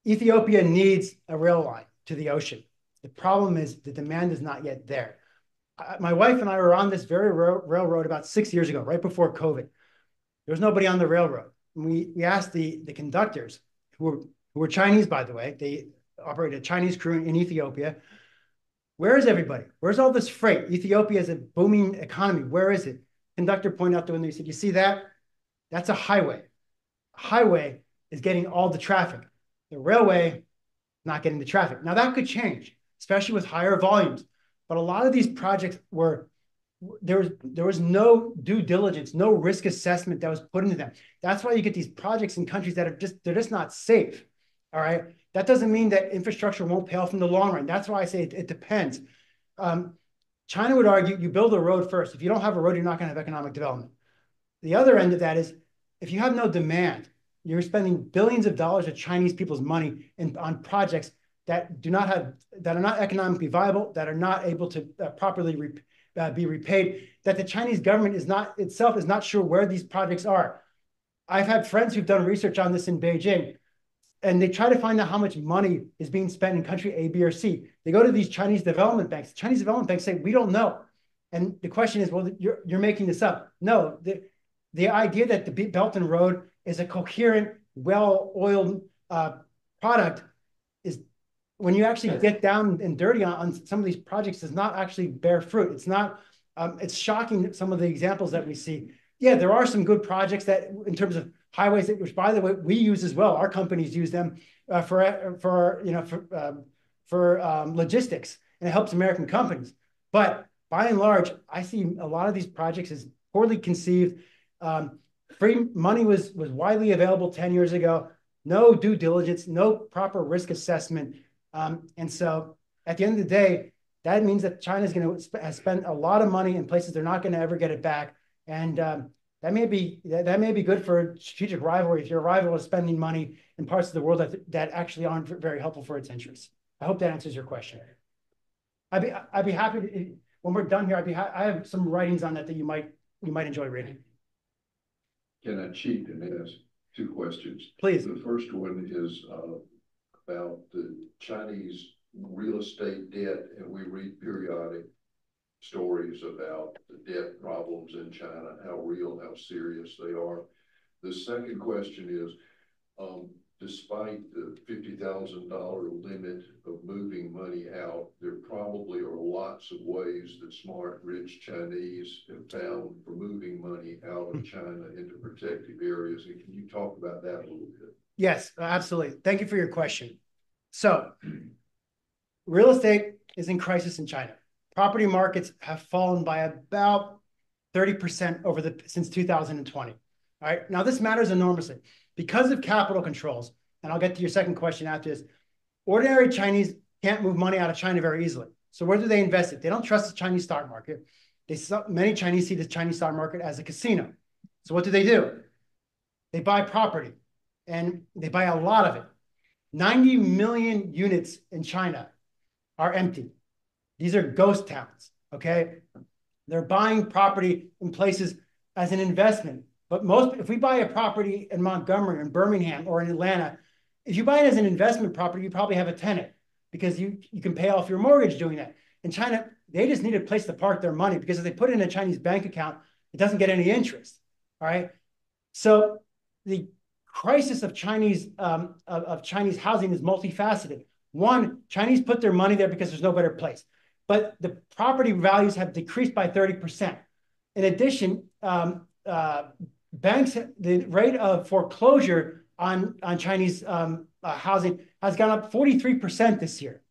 Ethiopia needs a rail line to the ocean. The problem is the demand is not yet there. My wife and I were on this very railroad about 6 years ago, right before COVID. There was nobody on the railroad. And we asked the conductors, who were Chinese, by the way. They operated a Chinese crew in Ethiopia. Where is everybody? Where's all this freight? Ethiopia is a booming economy. Where is it? Conductor pointed out the window. He said, you see that? That's a highway. A highway is getting all the traffic. The railway, not getting the traffic. Now that could change, especially with higher volumes. But a lot of these projects there was no due diligence, no risk assessment that was put into them. That's why you get these projects in countries that they're just not safe. All right. That doesn't mean that infrastructure won't pay off in the long run. That's why I say it depends. China would argue you build a road first. If you don't have a road, you're not going to have economic development. The other end of that is if you have no demand, you're spending billions of dollars of Chinese people's money on projects that are not economically viable, that are not able to properly be repaid, that the Chinese government is not sure where these projects are. I've had friends who've done research on this in Beijing, and they try to find out how much money is being spent in country A, B, or C. They go to these Chinese development banks. The Chinese development banks say, we don't know. And the question is, well, you're making this up. No, the idea that the Belt and Road is a coherent, well-oiled product is, when you actually get down and dirty on some of these projects, does not actually bear fruit. It's not, it's shocking, some of the examples that we see. Yeah, there are some good projects that in terms of highways, which by the way, we use as well. Our companies use them for logistics, and it helps American companies. But by and large, I see a lot of these projects as poorly conceived. Free money was widely available 10 years ago. No due diligence, no proper risk assessment. And so at the end of the day, that means that China is going to spend a lot of money in places they're not going to ever get it back. And that may be good for a strategic rivalry if your rival is spending money in parts of the world that actually aren't very helpful for its interests. I hope that answers your question. I'd be happy to, when we're done here, I have some writings on that you might enjoy reading. Can I cheat and ask two questions? Please. The first one is about the Chinese real estate debt, and we read periodic stories about the debt problems in China, how real, how serious they are. The second question is, despite the $50,000 limit of moving money out, there probably are lots of ways that smart, rich Chinese have found for moving money out of China into protected areas. And can you talk about that a little bit? Yes, absolutely. Thank you for your question. So, real estate is in crisis in China. Property markets have fallen by about 30% since 2020. All right. Now, this matters enormously because of capital controls. And I'll get to your second question after this. Ordinary Chinese can't move money out of China very easily. So where do they invest it? They don't trust the Chinese stock market. Many Chinese see the Chinese stock market as a casino. So what do? They buy property, and they buy a lot of it. 90 million units in China are empty. These are ghost towns, okay? They're buying property in places as an investment. But if we buy a property in Montgomery, in Birmingham, or in Atlanta, if you buy it as an investment property, you probably have a tenant because you can pay off your mortgage doing that. In China, they just need a place to park their money because if they put it in a Chinese bank account, it doesn't get any interest, all right? So the crisis of Chinese housing is multifaceted. One, Chinese put their money there because there's no better place. But the property values have decreased by 30%. In addition, banks, the rate of foreclosure on Chinese housing has gone up 43% this year.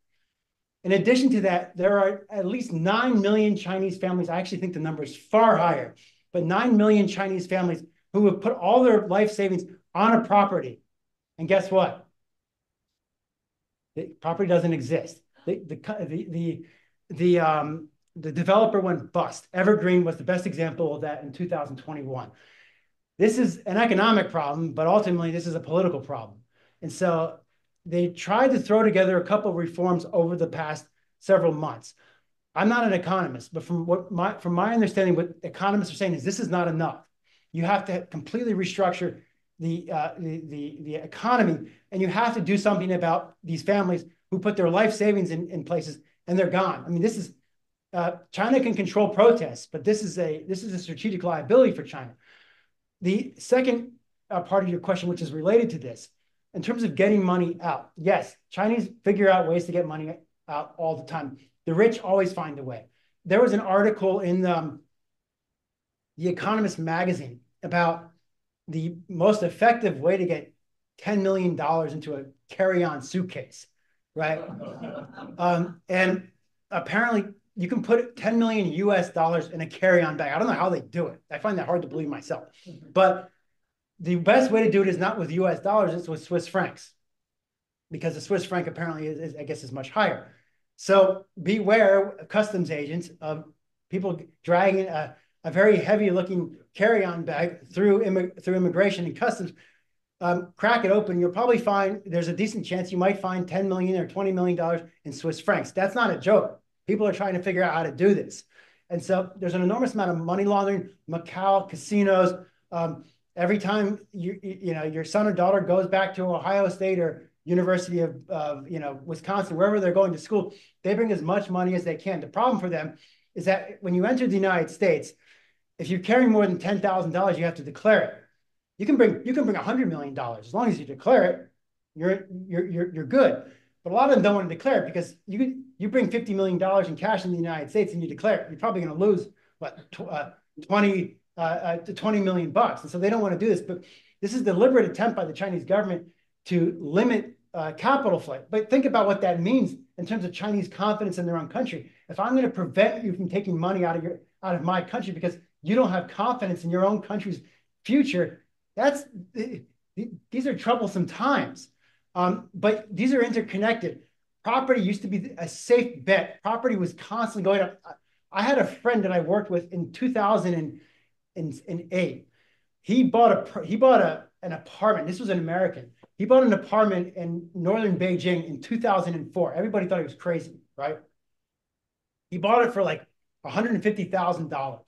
In addition to that, there are at least 9 million Chinese families. I actually think the number is far higher, but 9 million Chinese families who have put all their life savings on a property. And guess what? The property doesn't exist. The developer went bust. Evergreen was the best example of that in 2021. This is an economic problem, but ultimately this is a political problem. And so they tried to throw together a couple of reforms over the past several months. I'm not an economist, but from my understanding, what economists are saying is this is not enough. You have to completely restructure the economy, and you have to do something about these families who put their life savings in places and they're gone. I mean, this is China can control protests, but this is a strategic liability for China. The second part of your question, which is related to this, in terms of getting money out, yes, Chinese figure out ways to get money out all the time. The rich always find a way. There was an article in The Economist magazine about the most effective way to get $10 million into a carry-on suitcase, right? And apparently you can put 10 million US dollars in a carry-on bag. I don't know how they do it. I find that hard to believe myself. But the best way to do it is not with US dollars, it's with Swiss francs, because the Swiss franc apparently is much higher. So beware of customs agents, of people dragging a very heavy looking carry-on bag through immigration and customs. Crack it open, you'll probably find there's a decent chance you might find $10 million or $20 million in Swiss francs. That's not a joke. People are trying to figure out how to do this. And so there's an enormous amount of money laundering, Macau, casinos. Every time your son or daughter goes back to Ohio State or University of Wisconsin, wherever they're going to school, they bring as much money as they can. The problem for them is that when you enter the United States, if you're carrying more than $10,000, you have to declare it. You can bring $100 million as long as you declare it. You're good. But a lot of them don't want to declare it because you bring $50 million in cash in the United States and you declare it, you're probably going to lose $20 million. And so they don't want to do this. But this is a deliberate attempt by the Chinese government to limit capital flight. But think about what that means in terms of Chinese confidence in their own country. If I'm going to prevent you from taking money out of my country because you don't have confidence in your own country's future, these are troublesome times. But these are interconnected. Property used to be a safe bet. Property was constantly going up. I had a friend that I worked with in 2008. He bought an apartment. This was an American. He bought an apartment in northern Beijing in 2004. Everybody thought he was crazy, right? He bought it for like $150,000.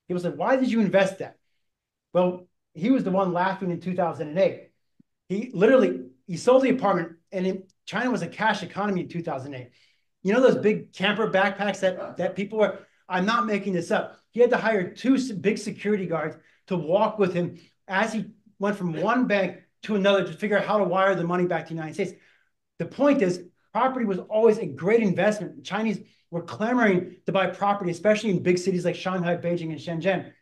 He was like, "Why did you invest that?" Well, he was the one laughing in 2008. He sold the apartment, and China was a cash economy in 2008. You know those big camper backpacks that people were? I'm not making this up. He had to hire 2 big security guards to walk with him as he went from one bank to another to figure out how to wire the money back to the United States. The point is, property was always a great investment. The Chinese were clamoring to buy property, especially in big cities like Shanghai, Beijing, and Shenzhen.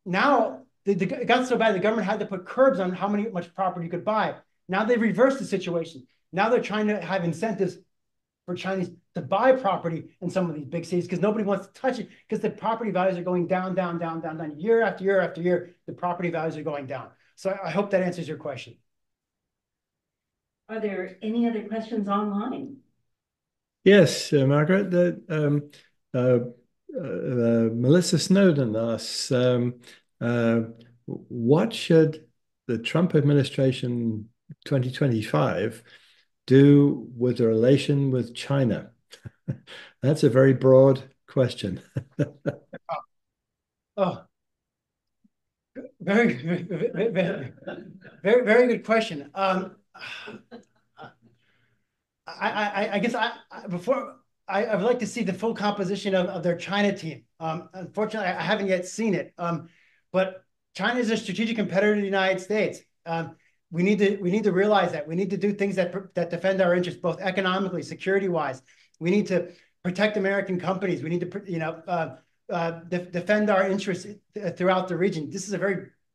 Now, it got so bad the government had to put curbs on how much property you could buy. Now they've reversed the situation. Now they're trying to have incentives for Chinese to buy property in some of these big cities because nobody wants to touch it because the property values are going down, down, down, down, down. Year after year after year, the property values are going down. So I hope that answers your question. Are there any other questions online? Yes, Margaret. Melissa Snowden asks, what should the Trump administration 2025 do with the relation with China? That's a very broad question. Oh, very, very good question. I guess I would like to see the full composition of their China team. Unfortunately, I haven't yet seen it. But China is a strategic competitor to the United States. We need to realize that. We need to do things that defend our interests, both economically, security-wise. We need to protect American companies. We need to, defend our interests throughout the region.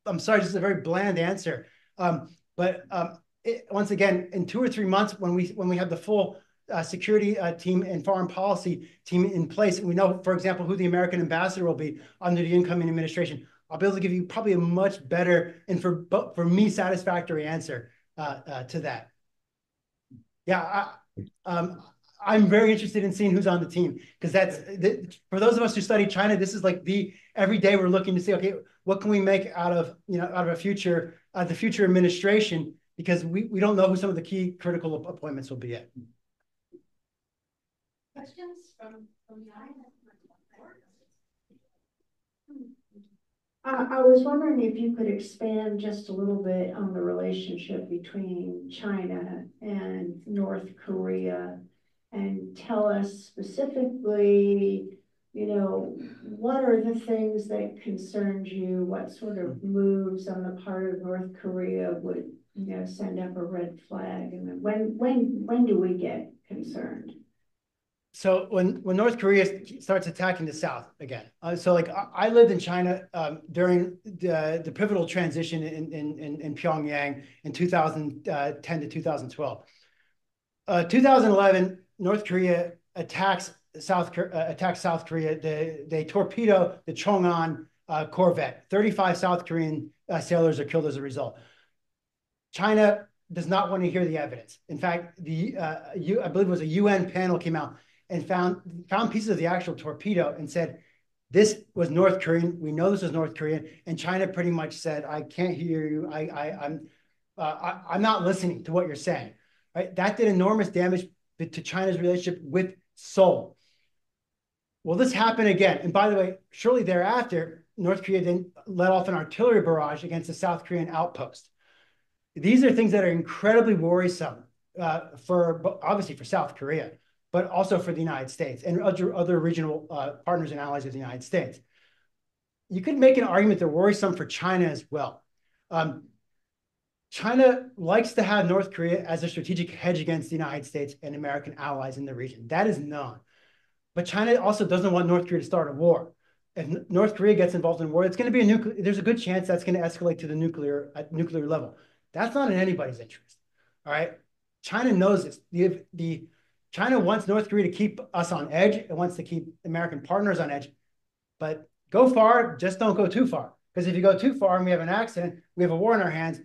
I'm sorry, this is a very bland answer. Once again, in 2 or 3 months, when we have the full security team and foreign policy team in place, and we know, for example, who the American ambassador will be under the incoming administration, I'll be able to give you probably a much better and for me satisfactory answer to that. Yeah, I'm very interested in seeing who's on the team because for those of us who study China, this is like every day we're looking to see, okay, what can we make out of the future administration, because we don't know who some of the key critical appointments will be yet. Questions from the audience? I was wondering if you could expand just a little bit on the relationship between China and North Korea and tell us specifically, what are the things that concerned you? What sort of moves on the part of North Korea would, send up a red flag? And then when do we get concerned? So when North Korea starts attacking the South again, so like I lived in China during the pivotal transition in Pyongyang in 2010 to 2012. 2011, North Korea attacks South Korea. They torpedo the Chong'an corvette. 35 South Korean sailors are killed as a result. China does not want to hear the evidence. In fact, I believe it was a UN panel came out and found pieces of the actual torpedo and said, this was North Korean. We know this was North Korean. And China pretty much said, I can't hear you. I'm not listening to what you're saying. Right? That did enormous damage to China's relationship with Seoul. Well, this happened again. And by the way, shortly thereafter, North Korea then let off an artillery barrage against a South Korean outpost. These are things that are incredibly worrisome obviously for South Korea, but also for the United States and other regional partners and allies of the United States. You could make an argument they're worrisome for China as well. China likes to have North Korea as a strategic hedge against the United States and American allies in the region. That is known. But China also doesn't want North Korea to start a war. If North Korea gets involved in a war, it's going to be there's a good chance that's going to escalate to the nuclear level. That's not in anybody's interest. All right. China knows this. China wants North Korea to keep us on edge. It wants to keep American partners on edge. But go far, just don't go too far. Because if you go too far and we have an accident, we have a war in our hands,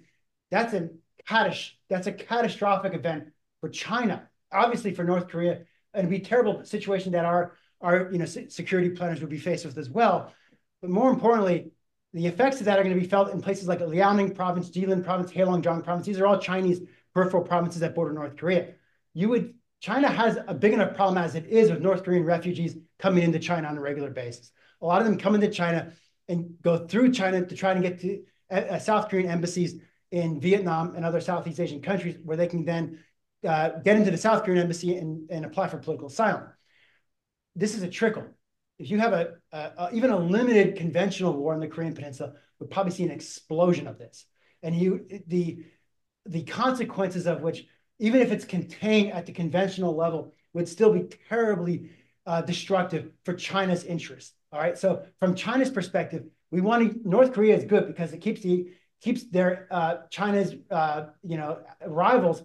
that's a catastrophic event for China. Obviously for North Korea, it'd be a terrible situation that our security planners would be faced with as well. But more importantly, the effects of that are going to be felt in places like Liaoning province, Jilin province, Heilongjiang province. These are all Chinese peripheral provinces that border North Korea. China has a big enough problem as it is with North Korean refugees coming into China on a regular basis. A lot of them come into China and go through China to try and get to South Korean embassies in Vietnam and other Southeast Asian countries where they can then get into the South Korean embassy and apply for political asylum. This is a trickle. if you have even a limited conventional war in the Korean Peninsula, we'll probably see an explosion of this. And the consequences of which, even if it's contained at the conventional level, would still be terribly destructive for China's interests. All right. So from China's perspective, North Korea is good because it keeps their China's rivals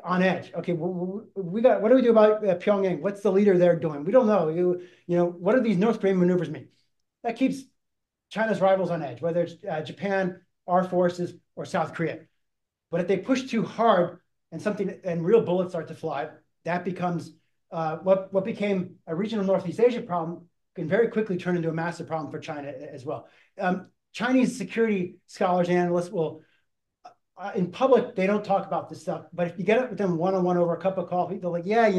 on edge. Okay, what do we do about Pyongyang? What's the leader there doing? We don't know. What do these North Korean maneuvers mean? That keeps China's rivals on edge, whether it's Japan, our forces, or South Korea. But if they push too hard and real bullets start to fly, that becomes what became a regional Northeast Asia problem can very quickly turn into a massive problem for China as well. Chinese security scholars and analysts will, in public, they don't talk about this stuff, but if you get it with them one-on-one over a cup of coffee, they're like, yeah,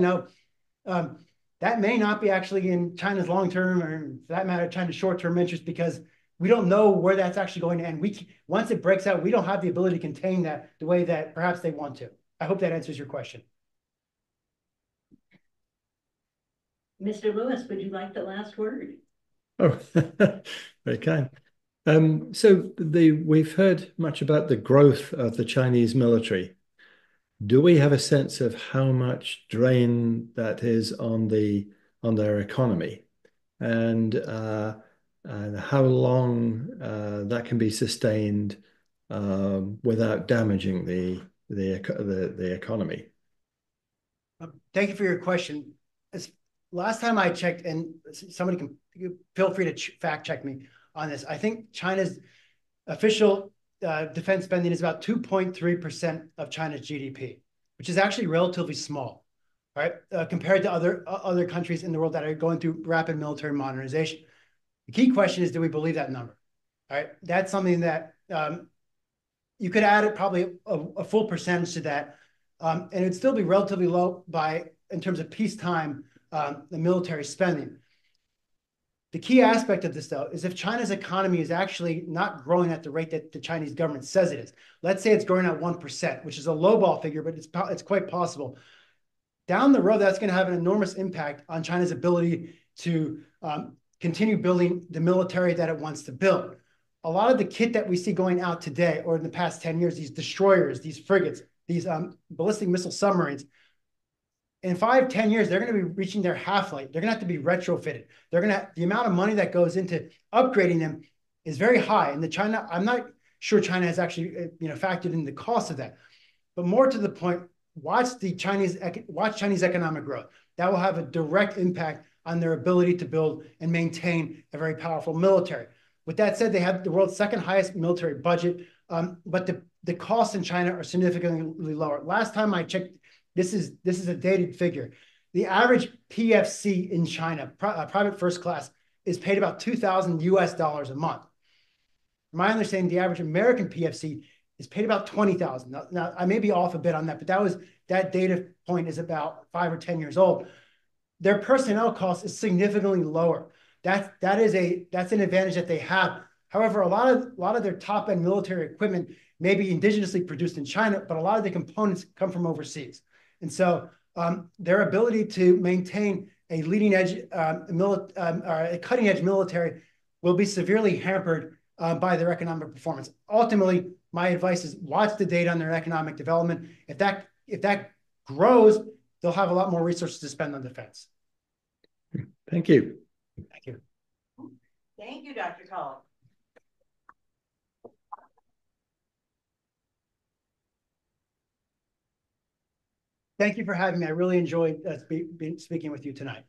that may not be actually in China's long-term, or for that matter, China's short-term interest, because we don't know where that's actually going to end. Once it breaks out, we don't have the ability to contain that the way that perhaps they want to. I hope that answers your question. Mr. Lewis, would you like the last word? Oh, very kind. We've heard much about the growth of the Chinese military. Do we have a sense of how much drain that is on their economy, and how long that can be sustained without damaging the economy? Thank you for your question. Last time I checked, and somebody can feel free to fact check me on this, I think China's official defense spending is about 2.3% of China's GDP, which is actually relatively small, right? Compared to other countries in the world that are going through rapid military modernization. The key question is, do we believe that number? All right, that's something that you could add it probably a full percentage to that, and it'd still be relatively low in terms of peacetime, the military spending. The key aspect of this, though, is if China's economy is actually not growing at the rate that the Chinese government says it is. Let's say it's growing at 1%, which is a lowball figure, but it's quite possible. Down the road, that's going to have an enormous impact on China's ability to continue building the military that it wants to build. A lot of the kit that we see going out today, or in the past 10 years, these destroyers, these frigates, these ballistic missile submarines, in 5-10 years, they're going to be reaching their half-life. They're going to have to be retrofitted. The amount of money that goes into upgrading them is very high. And I'm not sure China has actually factored in the cost of that. But more to the point, watch Chinese economic growth. That will have a direct impact on their ability to build and maintain a very powerful military. With that said, they have the world's second highest military budget, but the costs in China are significantly lower. Last time I checked, this is a dated figure. The average PFC in China, private first class, is paid about $2,000 a month. From my understanding, the average American PFC is paid about $20,000. Now, I may be off a bit on that, but that data point is about 5 or 10 years old. Their personnel cost is significantly lower. That's an advantage that they have. However, a lot of their top-end military equipment may be indigenously produced in China, but a lot of the components come from overseas. And so their ability to maintain a leading-edge, a cutting-edge military will be severely hampered by their economic performance. Ultimately, my advice is watch the data on their economic development. If that grows, they'll have a lot more resources to spend on defense. Thank you. Thank you. Thank you, Dr. Colley. Thank you for having me. I really enjoyed speaking with you tonight.